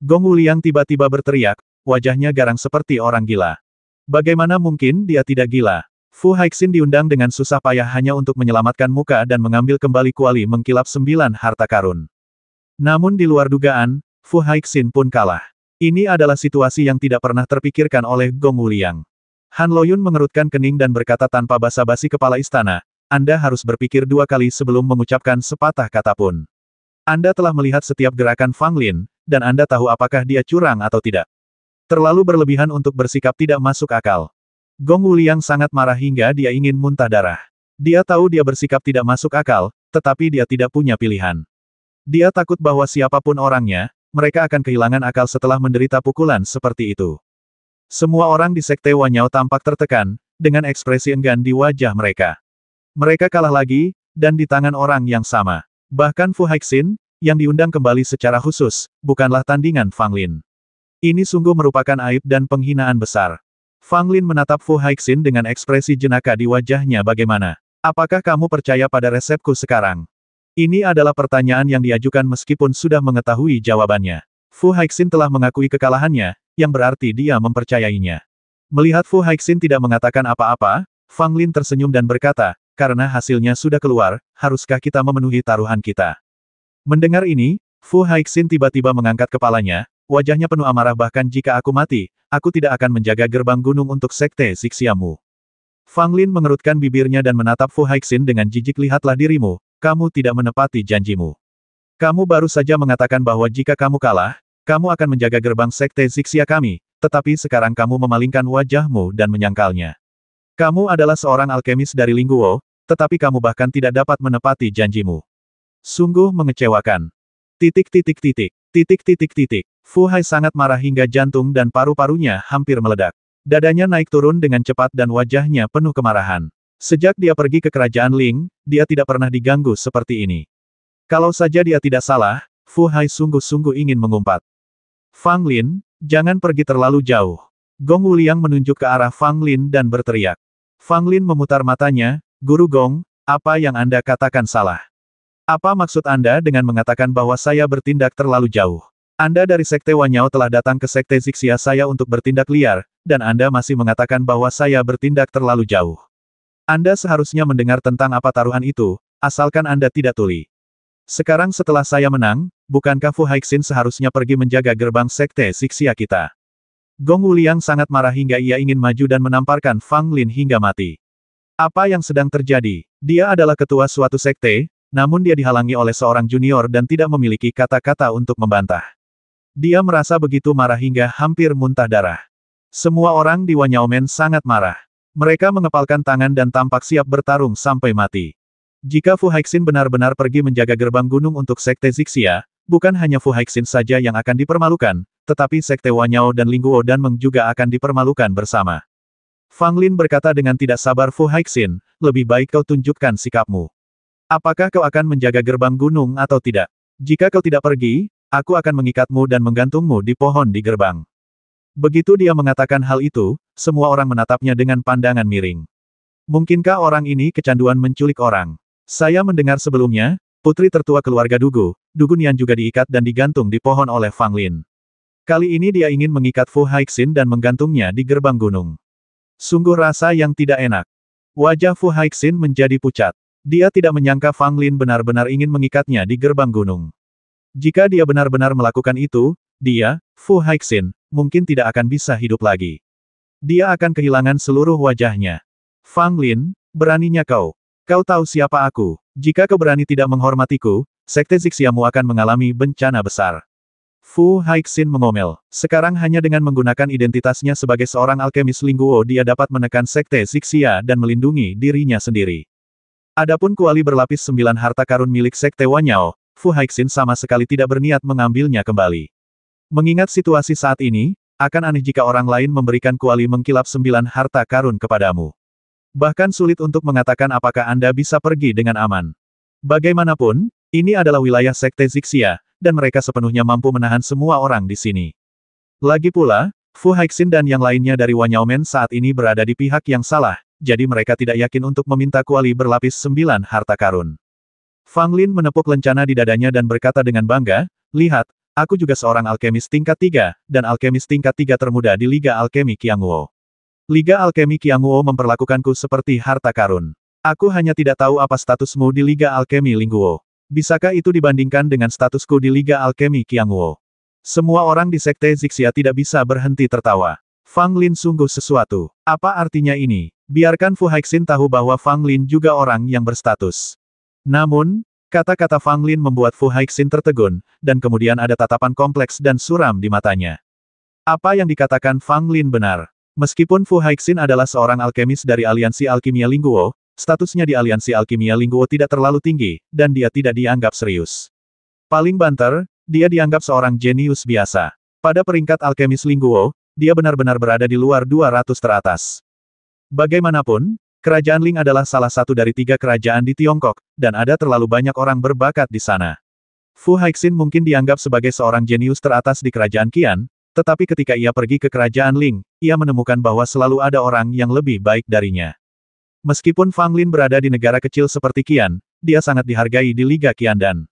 Gong Wuliang tiba-tiba berteriak, wajahnya garang seperti orang gila. Bagaimana mungkin dia tidak gila? Fu Haixin diundang dengan susah payah hanya untuk menyelamatkan muka dan mengambil kembali kuali mengkilap 9 harta karun. Namun di luar dugaan, Fu Haixin pun kalah. Ini adalah situasi yang tidak pernah terpikirkan oleh Gong Wuliang. Han Loyun mengerutkan kening dan berkata tanpa basa-basi kepala istana, Anda harus berpikir 2 kali sebelum mengucapkan sepatah kata pun. Anda telah melihat setiap gerakan Fang Lin, dan Anda tahu apakah dia curang atau tidak. Terlalu berlebihan untuk bersikap tidak masuk akal. Gong Wuliang sangat marah hingga dia ingin muntah darah. Dia tahu dia bersikap tidak masuk akal, tetapi dia tidak punya pilihan. Dia takut bahwa siapapun orangnya, mereka akan kehilangan akal setelah menderita pukulan seperti itu. Semua orang di Sekte Wanyao tampak tertekan, dengan ekspresi enggan di wajah mereka. Mereka kalah lagi, dan di tangan orang yang sama. Bahkan Fu Haixin, yang diundang kembali secara khusus, bukanlah tandingan Fang Lin. Ini sungguh merupakan aib dan penghinaan besar. Fang Lin menatap Fu Haixin dengan ekspresi jenaka di wajahnya bagaimana. Apakah kamu percaya pada resepku sekarang? Ini adalah pertanyaan yang diajukan meskipun sudah mengetahui jawabannya. Fu Haixin telah mengakui kekalahannya, yang berarti dia mempercayainya. Melihat Fu Haixin tidak mengatakan apa-apa, Fang Lin tersenyum dan berkata, karena hasilnya sudah keluar, haruskah kita memenuhi taruhan kita? Mendengar ini, Fu Haixin tiba-tiba mengangkat kepalanya, wajahnya penuh amarah bahkan jika aku mati, aku tidak akan menjaga gerbang gunung untuk Sekte Zixiamu. Fang Lin mengerutkan bibirnya dan menatap Fu Haixin dengan jijik lihatlah dirimu. Kamu tidak menepati janjimu. Kamu baru saja mengatakan bahwa jika kamu kalah, kamu akan menjaga gerbang Sekte Zixia kami, tetapi sekarang kamu memalingkan wajahmu dan menyangkalnya. Kamu adalah seorang alkemis dari Lingguo, tetapi kamu bahkan tidak dapat menepati janjimu. Sungguh mengecewakan. Fu Hai sangat marah hingga jantung dan paru-parunya hampir meledak. Dadanya naik turun dengan cepat dan wajahnya penuh kemarahan. Sejak dia pergi ke kerajaan Ling, dia tidak pernah diganggu seperti ini. Kalau saja dia tidak salah, Fu Hai sungguh-sungguh ingin mengumpat. Fang Lin, jangan pergi terlalu jauh. Gong Wuliang menunjuk ke arah Fang Lin dan berteriak. Fang Lin memutar matanya, Guru Gong, apa yang Anda katakan salah? Apa maksud Anda dengan mengatakan bahwa saya bertindak terlalu jauh? Anda dari Sekte Wanyao telah datang ke Sekte Zixia saya untuk bertindak liar, dan Anda masih mengatakan bahwa saya bertindak terlalu jauh. Anda seharusnya mendengar tentang apa taruhan itu, asalkan Anda tidak tuli. Sekarang setelah saya menang, bukankah Fu Haixin seharusnya pergi menjaga gerbang Sekte Zixia kita? Gong Wuliang sangat marah hingga ia ingin maju dan menamparkan Fang Lin hingga mati. Apa yang sedang terjadi? Dia adalah ketua suatu sekte, namun dia dihalangi oleh seorang junior dan tidak memiliki kata-kata untuk membantah. Dia merasa begitu marah hingga hampir muntah darah. Semua orang di Wanyao Men sangat marah. Mereka mengepalkan tangan dan tampak siap bertarung sampai mati. Jika Fu Haixin benar-benar pergi menjaga gerbang gunung untuk Sekte Zixia, bukan hanya Fu Haixin saja yang akan dipermalukan, tetapi Sekte Wanyao dan Lingguo dan Meng juga akan dipermalukan bersama. Fang Lin berkata dengan tidak sabar Fu Haixin, lebih baik kau tunjukkan sikapmu. Apakah kau akan menjaga gerbang gunung atau tidak? Jika kau tidak pergi, aku akan mengikatmu dan menggantungmu di pohon di gerbang. Begitu dia mengatakan hal itu, semua orang menatapnya dengan pandangan miring. Mungkinkah orang ini kecanduan menculik orang? Saya mendengar sebelumnya, putri tertua keluarga Dugu, Dugu Nian juga diikat dan digantung di pohon oleh Fang Lin. Kali ini dia ingin mengikat Fu Haixin dan menggantungnya di gerbang gunung. Sungguh rasa yang tidak enak. Wajah Fu Haixin menjadi pucat. Dia tidak menyangka Fang Lin benar-benar ingin mengikatnya di gerbang gunung. Jika dia benar-benar melakukan itu, dia, Fu Haixin, mungkin tidak akan bisa hidup lagi. Dia akan kehilangan seluruh wajahnya. Fang Lin, beraninya kau. Kau tahu siapa aku. Jika kau berani tidak menghormatiku, Sekte Zixiamu akan mengalami bencana besar. Fu Haixin mengomel. Sekarang hanya dengan menggunakan identitasnya sebagai seorang alkemis Lingguo dia dapat menekan Sekte Zixia dan melindungi dirinya sendiri. Adapun kuali berlapis 9 harta karun milik Sekte Wanyao, Fu Haixin sama sekali tidak berniat mengambilnya kembali. Mengingat situasi saat ini, akan aneh jika orang lain memberikan kuali mengkilap 9 harta karun kepadamu. Bahkan sulit untuk mengatakan apakah Anda bisa pergi dengan aman. Bagaimanapun, ini adalah wilayah Sekte Zixia, dan mereka sepenuhnya mampu menahan semua orang di sini. Lagi pula, Fu Haixin dan yang lainnya dari Wanyaomen saat ini berada di pihak yang salah, jadi mereka tidak yakin untuk meminta kuali berlapis 9 harta karun. Fang Lin menepuk lencana di dadanya dan berkata dengan bangga, lihat, aku juga seorang alkemis tingkat 3, dan alkemis tingkat 3 termuda di Liga Alkemi Qianghuo. Liga Alkemi Qianghuo memperlakukanku seperti harta karun. Aku hanya tidak tahu apa statusmu di Liga Alkemi Lingguo. Bisakah itu dibandingkan dengan statusku di Liga Alkemi Qianghuo? Semua orang di Sekte Zixia tidak bisa berhenti tertawa. Fang Lin sungguh sesuatu. Apa artinya ini? Biarkan Fu Haixin tahu bahwa Fang Lin juga orang yang berstatus. Namun, kata-kata Fang Lin membuat Fu Haixin tertegun, dan kemudian ada tatapan kompleks dan suram di matanya. Apa yang dikatakan Fang Lin benar. Meskipun Fu Haixin adalah seorang alkemis dari Aliansi Alkimia Lingguo, statusnya di Aliansi Alkimia Lingguo tidak terlalu tinggi, dan dia tidak dianggap serius. Paling banter, dia dianggap seorang jenius biasa. Pada peringkat alkemis Lingguo, dia benar-benar berada di luar 200 teratas. Bagaimanapun, Kerajaan Ling adalah salah satu dari 3 kerajaan di Tiongkok, dan ada terlalu banyak orang berbakat di sana. Fu Haixin mungkin dianggap sebagai seorang jenius teratas di Kerajaan Qian, tetapi ketika ia pergi ke Kerajaan Ling, ia menemukan bahwa selalu ada orang yang lebih baik darinya. Meskipun Fang Lin berada di negara kecil seperti Qian, dia sangat dihargai di Liga Qian dan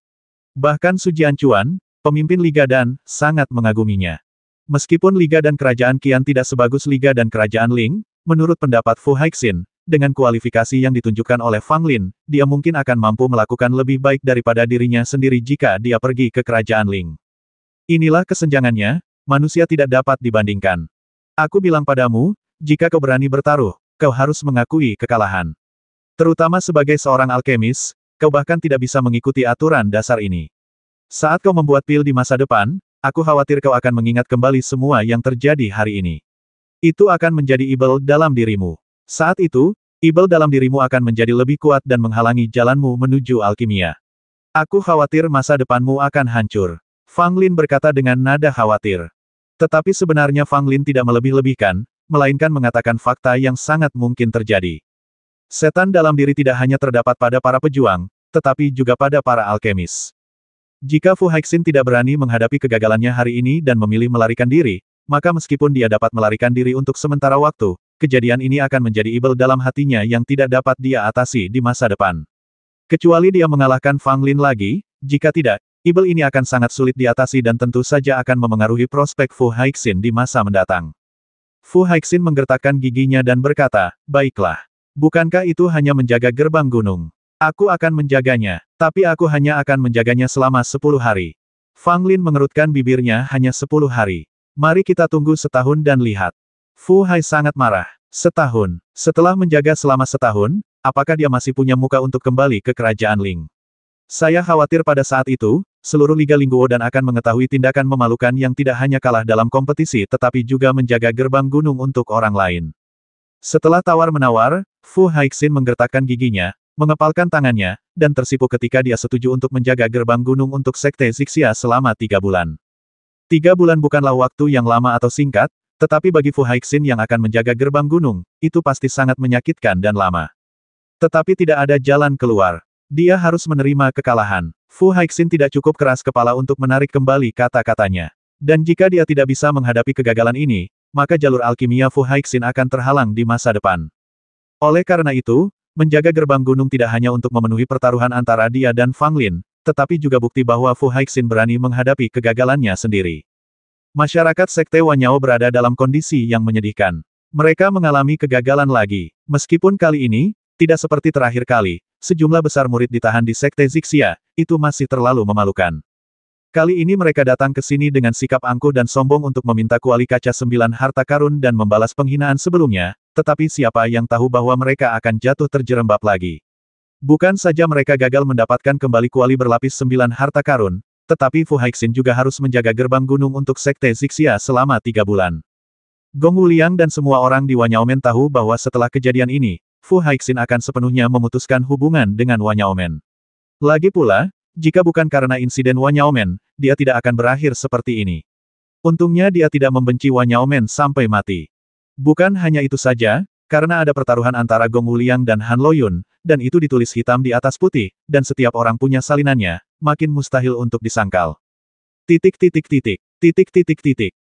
bahkan Su Jianchuan, pemimpin Liga dan, sangat mengaguminya. Meskipun Liga dan Kerajaan Qian tidak sebagus Liga dan Kerajaan Ling, menurut pendapat Fu Haixin, dengan kualifikasi yang ditunjukkan oleh Fang Lin, dia mungkin akan mampu melakukan lebih baik daripada dirinya sendiri jika dia pergi ke Kerajaan Ling. Inilah kesenjangannya, manusia tidak dapat dibandingkan. Aku bilang padamu, jika kau berani bertaruh, kau harus mengakui kekalahan. Terutama sebagai seorang alkemis, kau bahkan tidak bisa mengikuti aturan dasar ini. Saat kau membuat pil di masa depan, aku khawatir kau akan mengingat kembali semua yang terjadi hari ini. Itu akan menjadi ibel dalam dirimu. Saat itu, ibel dalam dirimu akan menjadi lebih kuat dan menghalangi jalanmu menuju alkimia. Aku khawatir masa depanmu akan hancur. Fang Lin berkata dengan nada khawatir. Tetapi sebenarnya Fang Lin tidak melebih-lebihkan, melainkan mengatakan fakta yang sangat mungkin terjadi. Setan dalam diri tidak hanya terdapat pada para pejuang, tetapi juga pada para alkemis. Jika Fu Haixin tidak berani menghadapi kegagalannya hari ini dan memilih melarikan diri, maka meskipun dia dapat melarikan diri untuk sementara waktu, kejadian ini akan menjadi ibel dalam hatinya yang tidak dapat dia atasi di masa depan. Kecuali dia mengalahkan Fang Lin lagi, jika tidak, ibel ini akan sangat sulit diatasi dan tentu saja akan memengaruhi prospek Fu Haixin di masa mendatang. Fu Haixin menggertakkan giginya dan berkata, baiklah. Bukankah itu hanya menjaga gerbang gunung? Aku akan menjaganya, tapi aku hanya akan menjaganya selama 10 hari. Fang Lin mengerutkan bibirnya hanya 10 hari. Mari kita tunggu setahun dan lihat. Fu Hai sangat marah. Setahun. Setelah menjaga selama setahun, apakah dia masih punya muka untuk kembali ke Kerajaan Ling? Saya khawatir pada saat itu, seluruh Liga Lingguo dan akan mengetahui tindakan memalukan yang tidak hanya kalah dalam kompetisi tetapi juga menjaga gerbang gunung untuk orang lain. Setelah tawar-menawar, Fu Haixin menggertakkan giginya, mengepalkan tangannya, dan tersipu ketika dia setuju untuk menjaga gerbang gunung untuk Sekte Zixia selama 3 bulan. 3 bulan bukanlah waktu yang lama atau singkat, tetapi bagi Fu Haixin yang akan menjaga gerbang gunung, itu pasti sangat menyakitkan dan lama. Tetapi tidak ada jalan keluar. Dia harus menerima kekalahan. Fu Haixin tidak cukup keras kepala untuk menarik kembali kata-katanya. Dan jika dia tidak bisa menghadapi kegagalan ini, maka jalur alkimia Fu Haixin akan terhalang di masa depan. Oleh karena itu, menjaga gerbang gunung tidak hanya untuk memenuhi pertaruhan antara dia dan Fang Lin, tetapi juga bukti bahwa Fu Haixin berani menghadapi kegagalannya sendiri. Masyarakat Sekte Wanyao berada dalam kondisi yang menyedihkan. Mereka mengalami kegagalan lagi. Meskipun kali ini, Tidak seperti terakhir kali, sejumlah besar murid ditahan di Sekte Zixia, itu masih terlalu memalukan. Kali ini mereka datang ke sini dengan sikap angkuh dan sombong untuk meminta kuali kaca 9 harta karun dan membalas penghinaan sebelumnya, tetapi siapa yang tahu bahwa mereka akan jatuh terjerembab lagi. Bukan saja mereka gagal mendapatkan kembali kuali berlapis 9 harta karun, tetapi Fu Haixin juga harus menjaga gerbang gunung untuk Sekte Zixia selama 3 bulan. Gong Wuliang dan semua orang di Wanyaomen tahu bahwa setelah kejadian ini, Fu Haixin akan sepenuhnya memutuskan hubungan dengan Wanyaomen. Lagi pula, jika bukan karena insiden Wanyaomen, dia tidak akan berakhir seperti ini. Untungnya dia tidak membenci Wanyaomen sampai mati. Bukan hanya itu saja, karena ada pertaruhan antara Gong Wuliang dan Han Loyun, dan itu ditulis hitam di atas putih, dan setiap orang punya salinannya, makin mustahil untuk disangkal.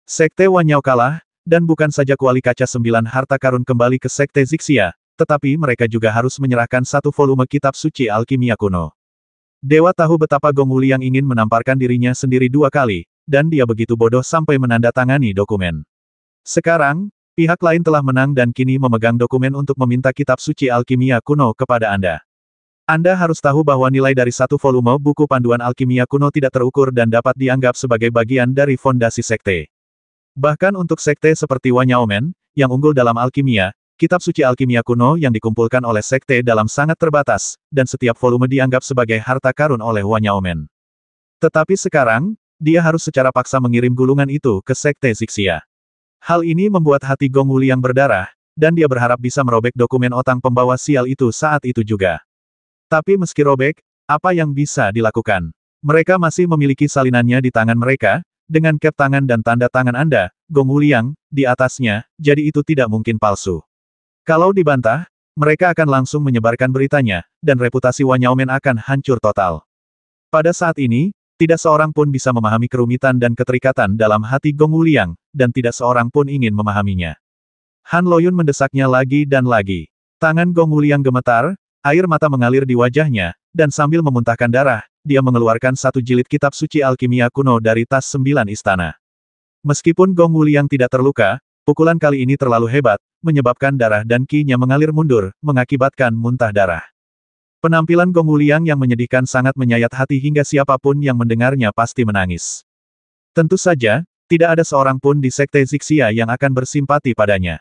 Sekte Wanyao kalah, dan bukan saja kuali kaca 9 harta karun kembali ke Sekte Zixia, tetapi mereka juga harus menyerahkan 1 volume kitab suci alkimia kuno. Dewa tahu betapa Gong Wuliang ingin menamparkan dirinya sendiri 2 kali, dan dia begitu bodoh sampai menandatangani dokumen. Sekarang, pihak lain telah menang dan kini memegang dokumen untuk meminta kitab suci alkimia kuno kepada Anda. Anda harus tahu bahwa nilai dari 1 volume buku panduan alkimia kuno tidak terukur dan dapat dianggap sebagai bagian dari fondasi sekte. Bahkan untuk sekte seperti Wanyaomen, yang unggul dalam alkimia, kitab suci alkimia kuno yang dikumpulkan oleh sekte dalam sangat terbatas, dan setiap volume dianggap sebagai harta karun oleh Wanyaomen. Tetapi sekarang, dia harus secara paksa mengirim gulungan itu ke Sekte Zixia. Hal ini membuat hati Gong Wuliang berdarah, dan dia berharap bisa merobek dokumen otang pembawa sial itu saat itu juga. Tapi meski robek, apa yang bisa dilakukan? Mereka masih memiliki salinannya di tangan mereka, dengan cap tangan dan tanda tangan Anda, Gong Wuliang, di atasnya, jadi itu tidak mungkin palsu. Kalau dibantah, mereka akan langsung menyebarkan beritanya, dan reputasi Wanyaomen akan hancur total. Pada saat ini, tidak seorang pun bisa memahami kerumitan dan keterikatan dalam hati Gong Wuliang, dan tidak seorang pun ingin memahaminya. Han Loyun mendesaknya lagi dan lagi. Tangan Gong Wuliang gemetar, air mata mengalir di wajahnya, dan sambil memuntahkan darah, dia mengeluarkan 1 jilid kitab suci alkimia kuno dari tas 9 istana. Meskipun Gong Wuliang tidak terluka, pukulan kali ini terlalu hebat, menyebabkan darah dan ki-nya mengalir mundur, mengakibatkan muntah darah. Penampilan Gong Wuliang yang menyedihkan sangat menyayat hati hingga siapapun yang mendengarnya pasti menangis. Tentu saja, tidak ada seorang pun di Sekte Zixia yang akan bersimpati padanya.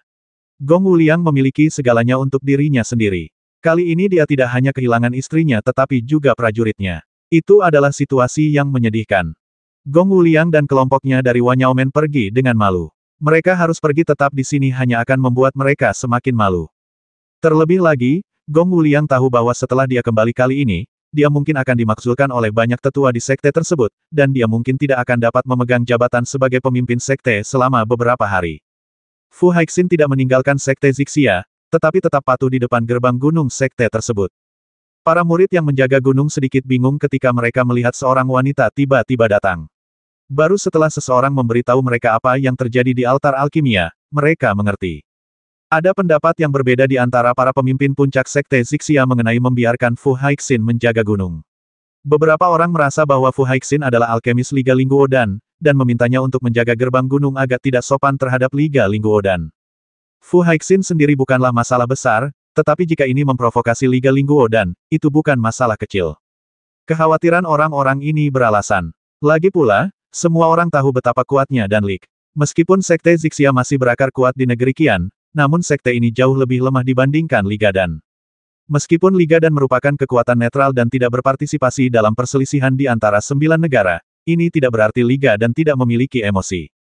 Gong Wuliang memiliki segalanya untuk dirinya sendiri. Kali ini dia tidak hanya kehilangan istrinya tetapi juga prajuritnya. Itu adalah situasi yang menyedihkan. Gong Wuliang dan kelompoknya dari Wanyaomen pergi dengan malu. Mereka harus pergi tetap di sini hanya akan membuat mereka semakin malu. Terlebih lagi, Gong Wuliang tahu bahwa setelah dia kembali kali ini, dia mungkin akan dimakzulkan oleh banyak tetua di sekte tersebut, dan dia mungkin tidak akan dapat memegang jabatan sebagai pemimpin sekte selama beberapa hari. Fu Haixin tidak meninggalkan Sekte Zixia, tetapi tetap patuh di depan gerbang gunung sekte tersebut. Para murid yang menjaga gunung sedikit bingung ketika mereka melihat seorang wanita tiba-tiba datang. Baru setelah seseorang memberitahu mereka apa yang terjadi di altar alkimia, mereka mengerti. Ada pendapat yang berbeda di antara para pemimpin puncak Sekte Zixia mengenai membiarkan Fu Haixin menjaga gunung. Beberapa orang merasa bahwa Fu Haixin adalah alkemis Liga Lingguodan, dan memintanya untuk menjaga gerbang gunung agak tidak sopan terhadap Liga Lingguodan. Fu Haixin sendiri bukanlah masalah besar, tetapi jika ini memprovokasi Liga Lingguodan, itu bukan masalah kecil. Kekhawatiran orang-orang ini beralasan. Lagi pula, semua orang tahu betapa kuatnya Dan Lik. Meskipun Sekte Zixia masih berakar kuat di negeri Qian, namun sekte ini jauh lebih lemah dibandingkan Liga Dan. Meskipun Liga Dan merupakan kekuatan netral dan tidak berpartisipasi dalam perselisihan di antara 9 negara, ini tidak berarti Liga Dan tidak memiliki emosi.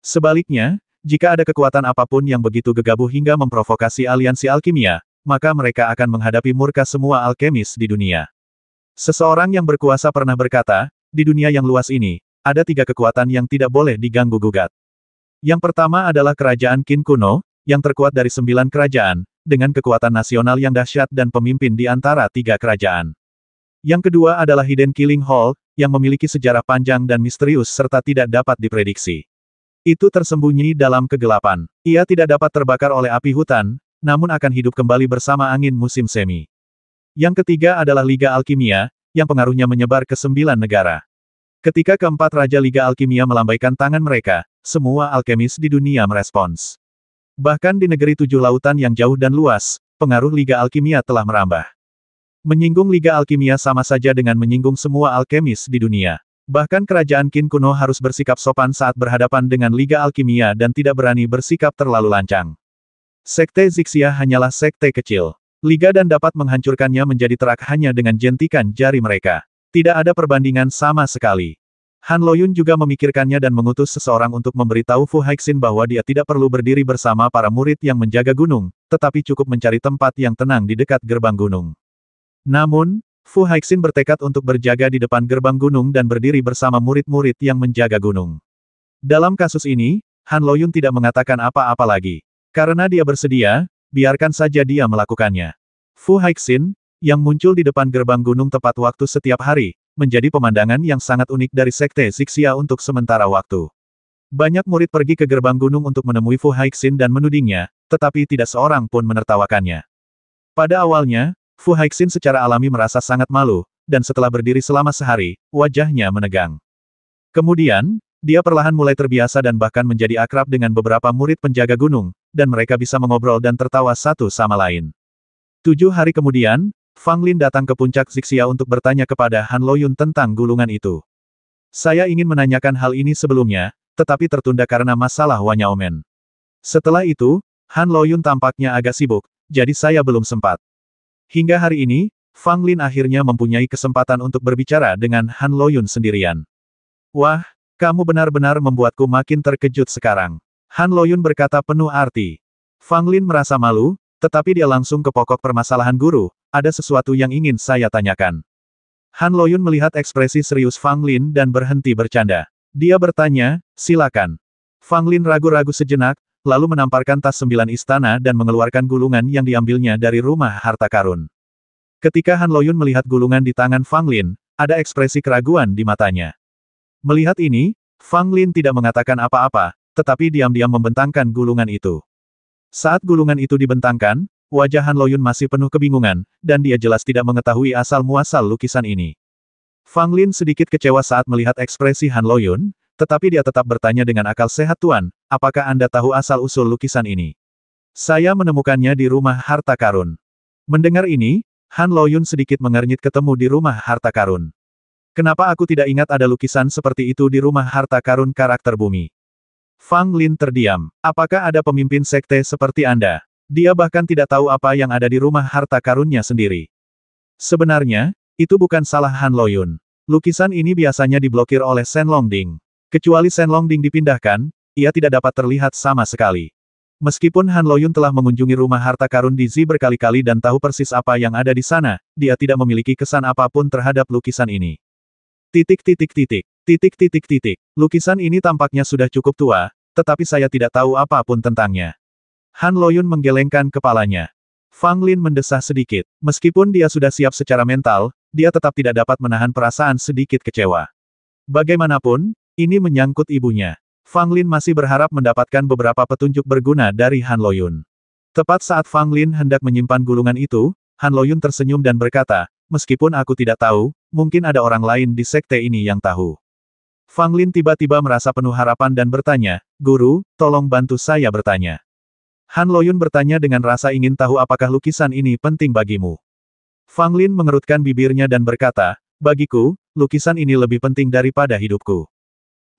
Sebaliknya, jika ada kekuatan apapun yang begitu gegabah hingga memprovokasi aliansi alkimia, maka mereka akan menghadapi murka semua alkemis di dunia. Seseorang yang berkuasa pernah berkata, di dunia yang luas ini, ada 3 kekuatan yang tidak boleh diganggu-gugat. Yang pertama adalah kerajaan Qin kuno, yang terkuat dari 9 kerajaan, dengan kekuatan nasional yang dahsyat dan pemimpin di antara 3 kerajaan. Yang kedua adalah Hidden Killing Hall, yang memiliki sejarah panjang dan misterius serta tidak dapat diprediksi. Itu tersembunyi dalam kegelapan. Ia tidak dapat terbakar oleh api hutan, namun akan hidup kembali bersama angin musim semi. Yang ketiga adalah Liga Alkimia, yang pengaruhnya menyebar ke 9 negara. Ketika keempat Raja Liga Alkimia melambaikan tangan mereka, semua alkemis di dunia merespons. Bahkan di negeri 7 lautan yang jauh dan luas, pengaruh Liga Alkimia telah merambah. Menyinggung Liga Alkimia sama saja dengan menyinggung semua alkemis di dunia. Bahkan kerajaan Qin kuno harus bersikap sopan saat berhadapan dengan Liga Alkimia dan tidak berani bersikap terlalu lancang. Sekte Zixia hanyalah sekte kecil. Liga dan dapat menghancurkannya menjadi terak hanya dengan jentikan jari mereka. Tidak ada perbandingan sama sekali. Han Loyun juga memikirkannya dan mengutus seseorang untuk memberitahu Fu Haiqin bahwa dia tidak perlu berdiri bersama para murid yang menjaga gunung, tetapi cukup mencari tempat yang tenang di dekat gerbang gunung. Namun, Fu Haiqin bertekad untuk berjaga di depan gerbang gunung dan berdiri bersama murid-murid yang menjaga gunung. Dalam kasus ini, Han Loyun tidak mengatakan apa-apa lagi. Karena dia bersedia, biarkan saja dia melakukannya. Fu Haiqin, yang muncul di depan gerbang gunung tepat waktu setiap hari, menjadi pemandangan yang sangat unik dari Sekte Zixia untuk sementara waktu. Banyak murid pergi ke gerbang gunung untuk menemui Fu Haiqin dan menudingnya, tetapi tidak seorang pun menertawakannya. Pada awalnya, Fu Haiqin secara alami merasa sangat malu, dan setelah berdiri selama sehari, wajahnya menegang. Kemudian, dia perlahan mulai terbiasa dan bahkan menjadi akrab dengan beberapa murid penjaga gunung, dan mereka bisa mengobrol dan tertawa satu sama lain. 7 hari kemudian, Fang Lin datang ke puncak Zixia untuk bertanya kepada Han Loyun tentang gulungan itu. Saya ingin menanyakan hal ini sebelumnya, tetapi tertunda karena masalah Wanyaomen. Setelah itu, Han Loyun tampaknya agak sibuk, jadi saya belum sempat. Hingga hari ini, Fang Lin akhirnya mempunyai kesempatan untuk berbicara dengan Han Loyun sendirian. Wah, kamu benar-benar membuatku makin terkejut sekarang. Han Loyun berkata penuh arti. Fang Lin merasa malu, tetapi dia langsung ke pokok permasalahan guru, ada sesuatu yang ingin saya tanyakan. Han Loyun melihat ekspresi serius Fang Lin dan berhenti bercanda. Dia bertanya, silakan. Fang Lin ragu-ragu sejenak, lalu menamparkan tas 9 istana dan mengeluarkan gulungan yang diambilnya dari rumah harta karun. Ketika Han Loyun melihat gulungan di tangan Fang Lin, ada ekspresi keraguan di matanya. Melihat ini, Fang Lin tidak mengatakan apa-apa, tetapi diam-diam membentangkan gulungan itu. Saat gulungan itu dibentangkan, wajah Han Loyun masih penuh kebingungan, dan dia jelas tidak mengetahui asal-muasal lukisan ini. Fang Lin sedikit kecewa saat melihat ekspresi Han Loyun, tetapi dia tetap bertanya dengan akal sehat Tuan, apakah Anda tahu asal-usul lukisan ini? Saya menemukannya di rumah harta karun. Mendengar ini, Han Loyun sedikit mengernyit ketemu di rumah harta karun. Kenapa aku tidak ingat ada lukisan seperti itu di rumah harta karun karakter bumi? Fang Lin terdiam. Apakah ada pemimpin sekte seperti Anda? Dia bahkan tidak tahu apa yang ada di rumah harta karunnya sendiri. Sebenarnya, itu bukan salah Han Loyun. Lukisan ini biasanya diblokir oleh Shen Longding. Kecuali Shen Longding dipindahkan, ia tidak dapat terlihat sama sekali. Meskipun Han Loyun telah mengunjungi rumah harta karun di Zi berkali-kali dan tahu persis apa yang ada di sana, dia tidak memiliki kesan apapun terhadap lukisan ini. Lukisan ini tampaknya sudah cukup tua, tetapi saya tidak tahu apapun tentangnya. Han Loyun menggelengkan kepalanya. Fang Lin mendesah sedikit. Meskipun dia sudah siap secara mental, dia tetap tidak dapat menahan perasaan sedikit kecewa. Bagaimanapun, ini menyangkut ibunya. Fang Lin masih berharap mendapatkan beberapa petunjuk berguna dari Han Loyun. Tepat saat Fang Lin hendak menyimpan gulungan itu, Han Loyun tersenyum dan berkata, meskipun aku tidak tahu, mungkin ada orang lain di sekte ini yang tahu. Fang Lin tiba-tiba merasa penuh harapan dan bertanya, Guru, tolong bantu saya bertanya. Han Loyun bertanya dengan rasa ingin tahu apakah lukisan ini penting bagimu. Fang Lin mengerutkan bibirnya dan berkata, bagiku, lukisan ini lebih penting daripada hidupku.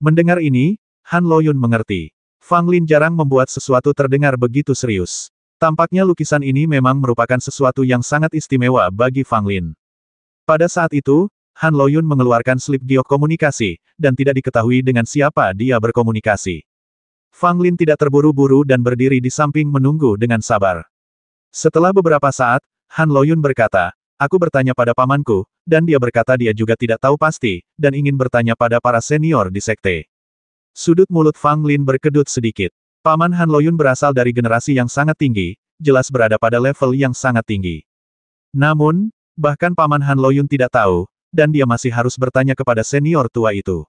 Mendengar ini, Han Loyun mengerti. Fang Lin jarang membuat sesuatu terdengar begitu serius. Tampaknya lukisan ini memang merupakan sesuatu yang sangat istimewa bagi Fang Lin. Pada saat itu, Han Loyun mengeluarkan slip giok komunikasi, dan tidak diketahui dengan siapa dia berkomunikasi. Fang Lin tidak terburu-buru dan berdiri di samping menunggu dengan sabar. Setelah beberapa saat, Han Loyun berkata, aku bertanya pada pamanku, dan dia berkata dia juga tidak tahu pasti, dan ingin bertanya pada para senior di sekte. Sudut mulut Fang Lin berkedut sedikit. Paman Han Loyun berasal dari generasi yang sangat tinggi, jelas berada pada level yang sangat tinggi. Namun, bahkan Paman Han Loyun tidak tahu, dan dia masih harus bertanya kepada senior tua itu.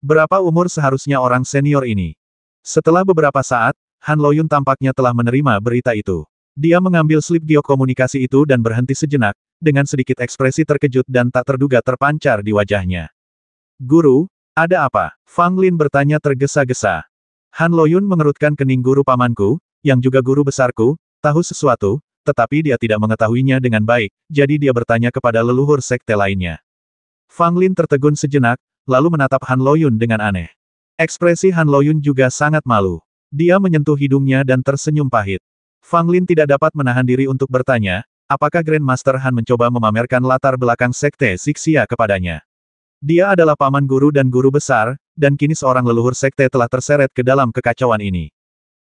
Berapa umur seharusnya orang senior ini? Setelah beberapa saat, Han Loyun tampaknya telah menerima berita itu. Dia mengambil slip giok komunikasi itu dan berhenti sejenak, dengan sedikit ekspresi terkejut dan tak terduga terpancar di wajahnya. Guru, ada apa? Fang Lin bertanya tergesa-gesa. Han Loyun mengerutkan kening guru pamanku, yang juga guru besarku, tahu sesuatu, tetapi dia tidak mengetahuinya dengan baik, jadi dia bertanya kepada leluhur sekte lainnya. Fang Lin tertegun sejenak, lalu menatap Han Loyun dengan aneh. Ekspresi Han Loyun juga sangat malu. Dia menyentuh hidungnya dan tersenyum pahit. Fang Lin tidak dapat menahan diri untuk bertanya, apakah Grandmaster Han mencoba memamerkan latar belakang sekte Xixia kepadanya. Dia adalah paman guru dan guru besar, dan kini seorang leluhur sekte telah terseret ke dalam kekacauan ini.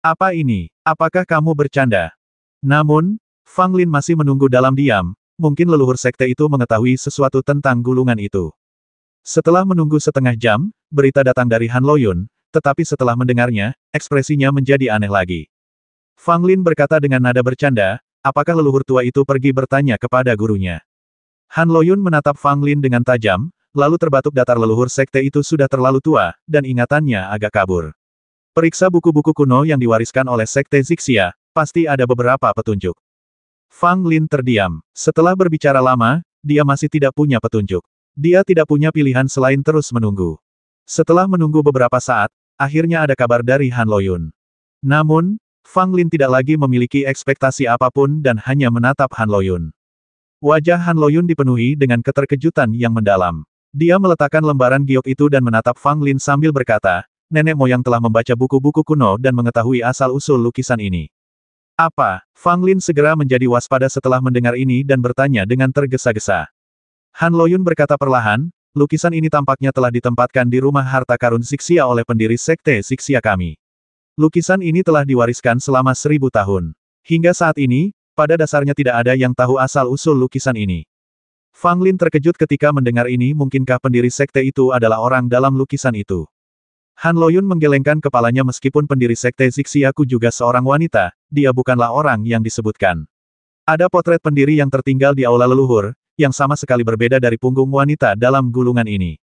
Apa ini? Apakah kamu bercanda? Namun, Fang Lin masih menunggu dalam diam, mungkin leluhur sekte itu mengetahui sesuatu tentang gulungan itu. Setelah menunggu setengah jam, berita datang dari Han Loyun, tetapi setelah mendengarnya, ekspresinya menjadi aneh lagi. Fang Lin berkata dengan nada bercanda, apakah leluhur tua itu pergi bertanya kepada gurunya? Han Loyun menatap Fang Lin dengan tajam, lalu terbatuk datar leluhur sekte itu sudah terlalu tua, dan ingatannya agak kabur. Periksa buku-buku kuno yang diwariskan oleh sekte Xixia, pasti ada beberapa petunjuk. Fang Lin terdiam. Setelah berbicara lama, dia masih tidak punya petunjuk. Dia tidak punya pilihan selain terus menunggu. Setelah menunggu beberapa saat, akhirnya ada kabar dari Han Loyun. Namun, Fang Lin tidak lagi memiliki ekspektasi apapun dan hanya menatap Han Loyun. Wajah Han Loyun dipenuhi dengan keterkejutan yang mendalam. Dia meletakkan lembaran giok itu dan menatap Fang Lin sambil berkata, nenek moyang telah membaca buku-buku kuno dan mengetahui asal-usul lukisan ini. Apa? Fang Lin segera menjadi waspada setelah mendengar ini dan bertanya dengan tergesa-gesa. Han Loyun berkata perlahan, lukisan ini tampaknya telah ditempatkan di rumah harta karun Xixia oleh pendiri sekte Xixia kami. Lukisan ini telah diwariskan selama 1000 tahun. Hingga saat ini, pada dasarnya tidak ada yang tahu asal-usul lukisan ini. Fang Lin terkejut ketika mendengar ini, mungkinkah pendiri sekte itu adalah orang dalam lukisan itu. Han Loyun menggelengkan kepalanya meskipun pendiri sekte Xixiaku juga seorang wanita, dia bukanlah orang yang disebutkan. Ada potret pendiri yang tertinggal di aula leluhur, yang sama sekali berbeda dari punggung wanita dalam gulungan ini.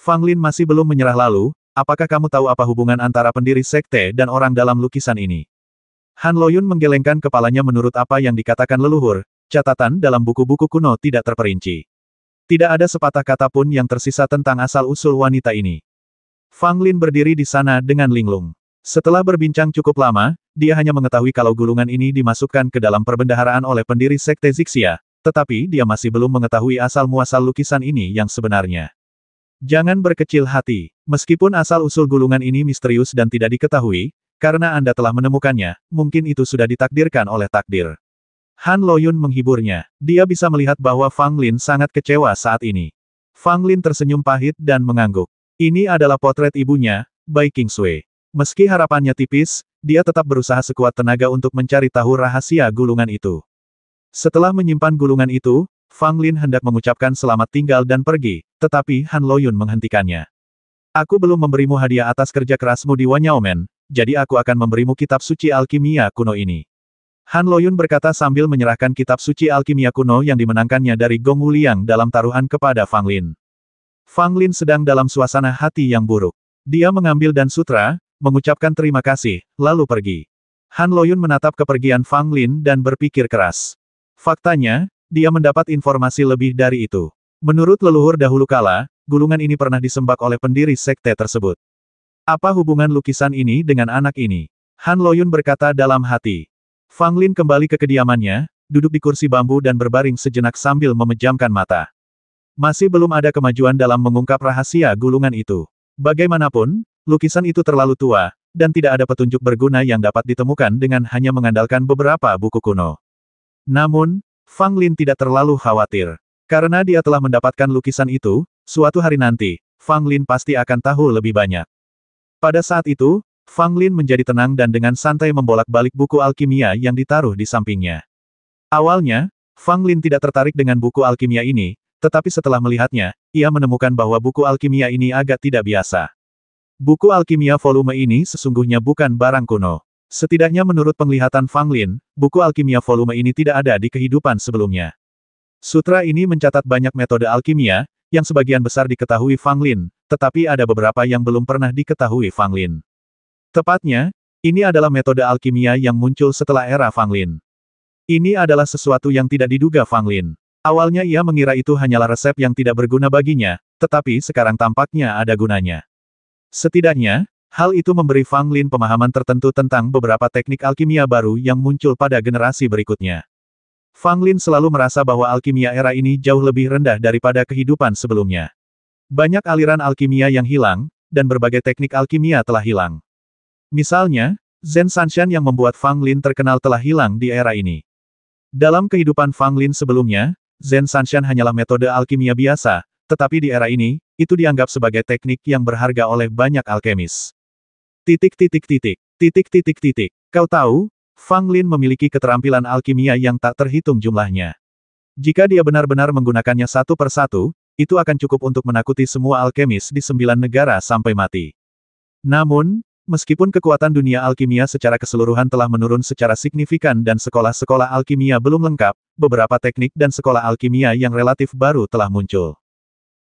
Fang Lin masih belum menyerah lalu, apakah kamu tahu apa hubungan antara pendiri sekte dan orang dalam lukisan ini? Han Loyun menggelengkan kepalanya menurut apa yang dikatakan leluhur, catatan dalam buku-buku kuno tidak terperinci. Tidak ada sepatah kata pun yang tersisa tentang asal-usul wanita ini. Fang Lin berdiri di sana dengan linglung. Setelah berbincang cukup lama, dia hanya mengetahui kalau gulungan ini dimasukkan ke dalam perbendaharaan oleh pendiri sekte Xixia, tetapi dia masih belum mengetahui asal-muasal lukisan ini yang sebenarnya. Jangan berkecil hati, meskipun asal-usul gulungan ini misterius dan tidak diketahui, karena Anda telah menemukannya, mungkin itu sudah ditakdirkan oleh takdir. Han Loyun menghiburnya. Dia bisa melihat bahwa Fang Lin sangat kecewa saat ini. Fang Lin tersenyum pahit dan mengangguk. Ini adalah potret ibunya, Bai Qingsui. Meski harapannya tipis, dia tetap berusaha sekuat tenaga untuk mencari tahu rahasia gulungan itu. Setelah menyimpan gulungan itu, Fang Lin hendak mengucapkan selamat tinggal dan pergi, tetapi Han Loyun menghentikannya. Aku belum memberimu hadiah atas kerja kerasmu di Wanyaomen, jadi aku akan memberimu kitab suci alkimia kuno ini. Han Loyun berkata sambil menyerahkan kitab suci alkimia kuno yang dimenangkannya dari Gong Wuliang dalam taruhan kepada Fang Lin. Fang Lin sedang dalam suasana hati yang buruk. Dia mengambil dan sutra, mengucapkan terima kasih, lalu pergi. Han Loyun menatap kepergian Fang Lin dan berpikir keras. Faktanya, dia mendapat informasi lebih dari itu. Menurut leluhur dahulu kala, gulungan ini pernah disembah oleh pendiri sekte tersebut. Apa hubungan lukisan ini dengan anak ini? Han Loyun berkata dalam hati. Fang Lin kembali ke kediamannya, duduk di kursi bambu dan berbaring sejenak sambil memejamkan mata. Masih belum ada kemajuan dalam mengungkap rahasia gulungan itu. Bagaimanapun, lukisan itu terlalu tua, dan tidak ada petunjuk berguna yang dapat ditemukan dengan hanya mengandalkan beberapa buku kuno. Namun, Fang Lin tidak terlalu khawatir. Karena dia telah mendapatkan lukisan itu, suatu hari nanti, Fang Lin pasti akan tahu lebih banyak. Pada saat itu, Fang Lin menjadi tenang dan dengan santai membolak-balik buku alkimia yang ditaruh di sampingnya. Awalnya, Fang Lin tidak tertarik dengan buku alkimia ini, tetapi setelah melihatnya, ia menemukan bahwa buku alkimia ini agak tidak biasa. Buku alkimia volume ini sesungguhnya bukan barang kuno. Setidaknya menurut penglihatan Fang Lin, buku alkimia volume ini tidak ada di kehidupan sebelumnya. Sutra ini mencatat banyak metode alkimia, yang sebagian besar diketahui Fang Lin, tetapi ada beberapa yang belum pernah diketahui Fang Lin. Tepatnya, ini adalah metode alkimia yang muncul setelah era Fang Lin. Ini adalah sesuatu yang tidak diduga Fang Lin. Awalnya ia mengira itu hanyalah resep yang tidak berguna baginya, tetapi sekarang tampaknya ada gunanya. Setidaknya, hal itu memberi Fang Lin pemahaman tertentu tentang beberapa teknik alkimia baru yang muncul pada generasi berikutnya. Fang Lin selalu merasa bahwa alkimia era ini jauh lebih rendah daripada kehidupan sebelumnya. Banyak aliran alkimia yang hilang, dan berbagai teknik alkimia telah hilang. Misalnya, Zen Sanshan yang membuat Fang Lin terkenal telah hilang di era ini. Dalam kehidupan Fang Lin sebelumnya, Zen Sanshan hanyalah metode alkimia biasa, tetapi di era ini, itu dianggap sebagai teknik yang berharga oleh banyak alkemis. Kau tahu, Fang Lin memiliki keterampilan alkimia yang tak terhitung jumlahnya. Jika dia benar-benar menggunakannya satu persatu, itu akan cukup untuk menakuti semua alkemis di 9 negara sampai mati. Namun, meskipun kekuatan dunia alkimia secara keseluruhan telah menurun secara signifikan dan sekolah-sekolah alkimia belum lengkap, beberapa teknik dan sekolah alkimia yang relatif baru telah muncul.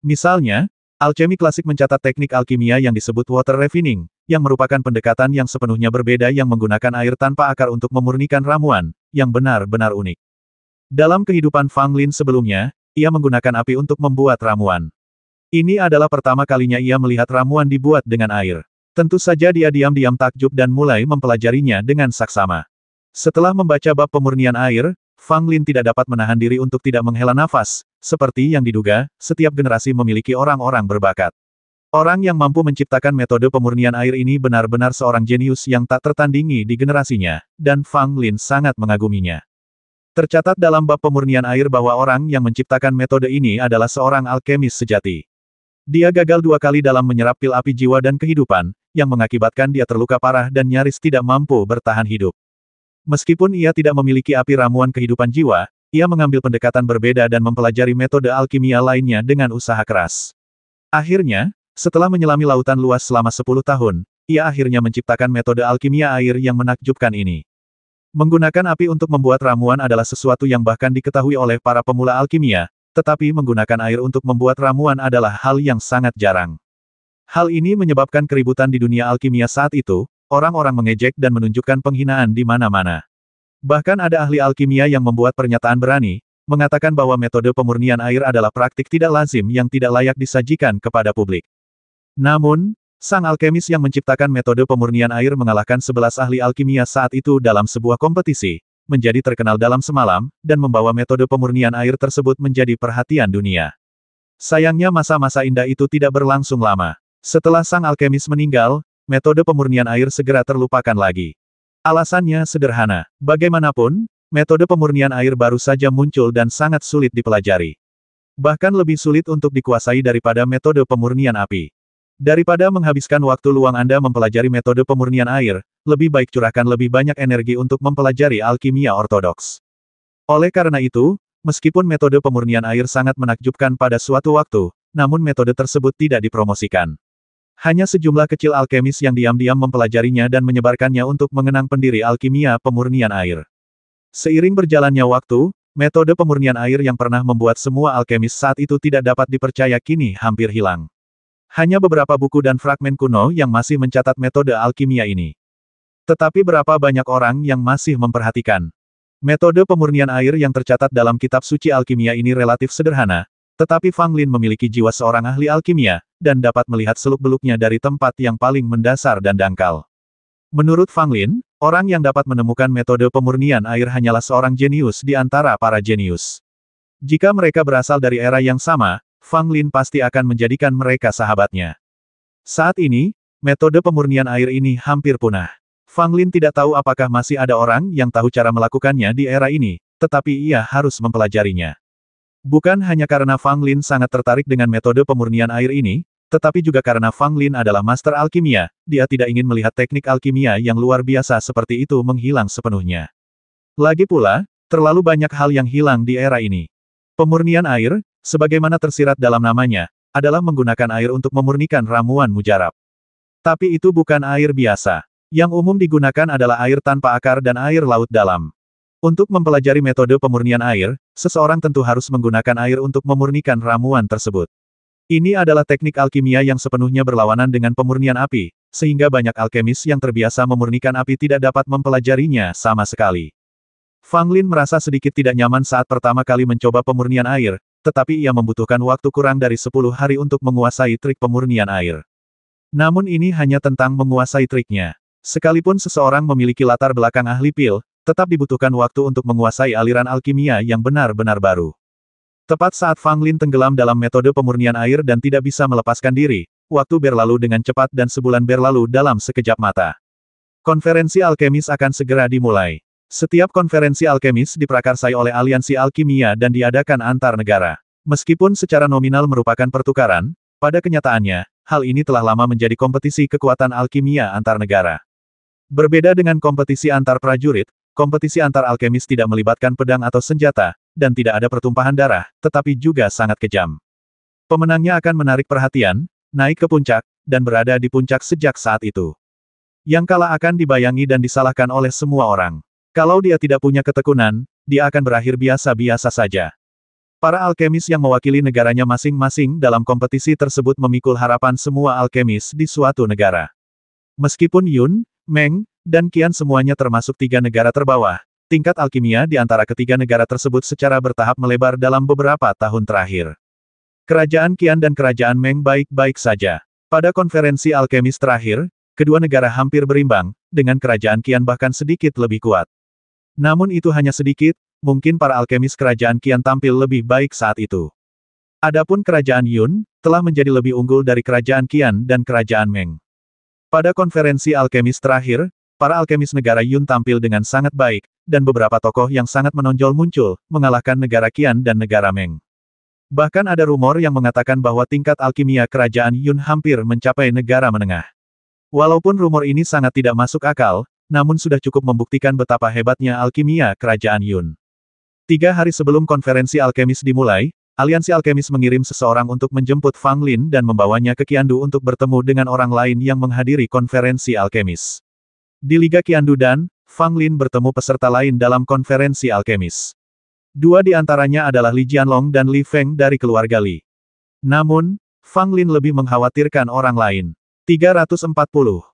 Misalnya, alchemy klasik mencatat teknik alkimia yang disebut water refining, yang merupakan pendekatan yang sepenuhnya berbeda yang menggunakan air tanpa akar untuk memurnikan ramuan, yang benar-benar unik. Dalam kehidupan Fang Lin sebelumnya, ia menggunakan api untuk membuat ramuan. Ini adalah pertama kalinya ia melihat ramuan dibuat dengan air. Tentu saja dia diam-diam takjub dan mulai mempelajarinya dengan saksama. Setelah membaca bab pemurnian air, Fang Lin tidak dapat menahan diri untuk tidak menghela nafas. Seperti yang diduga, setiap generasi memiliki orang-orang berbakat. Orang yang mampu menciptakan metode pemurnian air ini benar-benar seorang jenius yang tak tertandingi di generasinya, dan Fang Lin sangat mengaguminya. Tercatat dalam bab pemurnian air bahwa orang yang menciptakan metode ini adalah seorang alkemis sejati. Dia gagal 2 kali dalam menyerap pil api jiwa dan kehidupan, yang mengakibatkan dia terluka parah dan nyaris tidak mampu bertahan hidup. Meskipun ia tidak memiliki api ramuan kehidupan jiwa, ia mengambil pendekatan berbeda dan mempelajari metode alkimia lainnya dengan usaha keras. Akhirnya, setelah menyelami lautan luas selama 10 tahun, ia akhirnya menciptakan metode alkimia air yang menakjubkan ini. Menggunakan api untuk membuat ramuan adalah sesuatu yang bahkan diketahui oleh para pemula alkimia, tetapi menggunakan air untuk membuat ramuan adalah hal yang sangat jarang. Hal ini menyebabkan keributan di dunia alkimia saat itu, orang-orang mengejek dan menunjukkan penghinaan di mana-mana. Bahkan ada ahli alkimia yang membuat pernyataan berani, mengatakan bahwa metode pemurnian air adalah praktik tidak lazim yang tidak layak disajikan kepada publik. Namun, sang alkemis yang menciptakan metode pemurnian air mengalahkan 11 ahli alkimia saat itu dalam sebuah kompetisi, menjadi terkenal dalam semalam, dan membawa metode pemurnian air tersebut menjadi perhatian dunia. Sayangnya masa-masa indah itu tidak berlangsung lama. Setelah sang alkemis meninggal, metode pemurnian air segera terlupakan lagi. Alasannya sederhana, bagaimanapun, metode pemurnian air baru saja muncul dan sangat sulit dipelajari. Bahkan lebih sulit untuk dikuasai daripada metode pemurnian api. Daripada menghabiskan waktu luang Anda mempelajari metode pemurnian air, lebih baik curahkan lebih banyak energi untuk mempelajari alkimia ortodoks. Oleh karena itu, meskipun metode pemurnian air sangat menakjubkan pada suatu waktu, namun metode tersebut tidak dipromosikan. Hanya sejumlah kecil alkemis yang diam-diam mempelajarinya dan menyebarkannya untuk mengenang pendiri alkimia pemurnian air. Seiring berjalannya waktu, metode pemurnian air yang pernah membuat semua alkemis saat itu tidak dapat dipercaya kini hampir hilang. Hanya beberapa buku dan fragmen kuno yang masih mencatat metode alkimia ini. Tetapi berapa banyak orang yang masih memperhatikan. Metode pemurnian air yang tercatat dalam kitab suci alkimia ini relatif sederhana, tetapi Fang Lin memiliki jiwa seorang ahli alkimia, dan dapat melihat seluk-beluknya dari tempat yang paling mendasar dan dangkal. Menurut Fang Lin, orang yang dapat menemukan metode pemurnian air hanyalah seorang jenius di antara para jenius. Jika mereka berasal dari era yang sama, Fang Lin pasti akan menjadikan mereka sahabatnya. Saat ini, metode pemurnian air ini hampir punah. Fang Lin tidak tahu apakah masih ada orang yang tahu cara melakukannya di era ini, tetapi ia harus mempelajarinya. Bukan hanya karena Fang Lin sangat tertarik dengan metode pemurnian air ini, tetapi juga karena Fang Lin adalah master alkimia, dia tidak ingin melihat teknik alkimia yang luar biasa seperti itu menghilang sepenuhnya. Lagi pula, terlalu banyak hal yang hilang di era ini. Pemurnian air, sebagaimana tersirat dalam namanya, adalah menggunakan air untuk memurnikan ramuan mujarab. Tapi itu bukan air biasa. Yang umum digunakan adalah air tanpa akar dan air laut dalam. Untuk mempelajari metode pemurnian air, seseorang tentu harus menggunakan air untuk memurnikan ramuan tersebut. Ini adalah teknik alkimia yang sepenuhnya berlawanan dengan pemurnian api, sehingga banyak alkemis yang terbiasa memurnikan api tidak dapat mempelajarinya sama sekali. Fang Lin merasa sedikit tidak nyaman saat pertama kali mencoba pemurnian air, tetapi ia membutuhkan waktu kurang dari 10 hari untuk menguasai trik pemurnian air. Namun ini hanya tentang menguasai triknya. Sekalipun seseorang memiliki latar belakang ahli pil, Tetap dibutuhkan waktu untuk menguasai aliran alkimia yang benar-benar baru. Tepat saat Fang Lin tenggelam dalam metode pemurnian air dan tidak bisa melepaskan diri, waktu berlalu dengan cepat dan sebulan berlalu dalam sekejap mata. Konferensi alkemis akan segera dimulai. Setiap konferensi alkemis diprakarsai oleh aliansi alkimia dan diadakan antar negara. Meskipun secara nominal merupakan pertukaran, pada kenyataannya, hal ini telah lama menjadi kompetisi kekuatan alkimia antar negara. Berbeda dengan kompetisi antar prajurit, kompetisi antar alkemis tidak melibatkan pedang atau senjata, dan tidak ada pertumpahan darah, tetapi juga sangat kejam. Pemenangnya akan menarik perhatian, naik ke puncak, dan berada di puncak sejak saat itu. Yang kalah akan dibayangi dan disalahkan oleh semua orang. Kalau dia tidak punya ketekunan, dia akan berakhir biasa-biasa saja. Para alkemis yang mewakili negaranya masing-masing dalam kompetisi tersebut memikul harapan semua alkemis di suatu negara. Meskipun Yun, Meng, dan Qian semuanya termasuk 3 negara terbawah, tingkat alkimia di antara ketiga negara tersebut secara bertahap melebar dalam beberapa tahun terakhir. Kerajaan Qian dan Kerajaan Meng baik-baik saja. Pada konferensi alkemis terakhir, kedua negara hampir berimbang, dengan Kerajaan Qian bahkan sedikit lebih kuat. Namun itu hanya sedikit, mungkin para alkemis Kerajaan Qian tampil lebih baik saat itu. Adapun Kerajaan Yun, telah menjadi lebih unggul dari Kerajaan Qian dan Kerajaan Meng. Pada konferensi alkemis terakhir, para alkemis negara Yun tampil dengan sangat baik, dan beberapa tokoh yang sangat menonjol muncul, mengalahkan negara Qian dan negara Meng. Bahkan ada rumor yang mengatakan bahwa tingkat alkimia Kerajaan Yun hampir mencapai negara menengah. Walaupun rumor ini sangat tidak masuk akal, namun sudah cukup membuktikan betapa hebatnya alkimia Kerajaan Yun. 3 hari sebelum konferensi alkemis dimulai, aliansi alkemis mengirim seseorang untuk menjemput Fang Lin dan membawanya ke Qiandu untuk bertemu dengan orang lain yang menghadiri konferensi alkemis. Di Liga Qiandu dan, Fang Lin bertemu peserta lain dalam konferensi alkemis. 2 di antaranya adalah Li Jianlong dan Li Feng dari keluarga Li. Namun, Fang Lin lebih mengkhawatirkan orang lain. 340.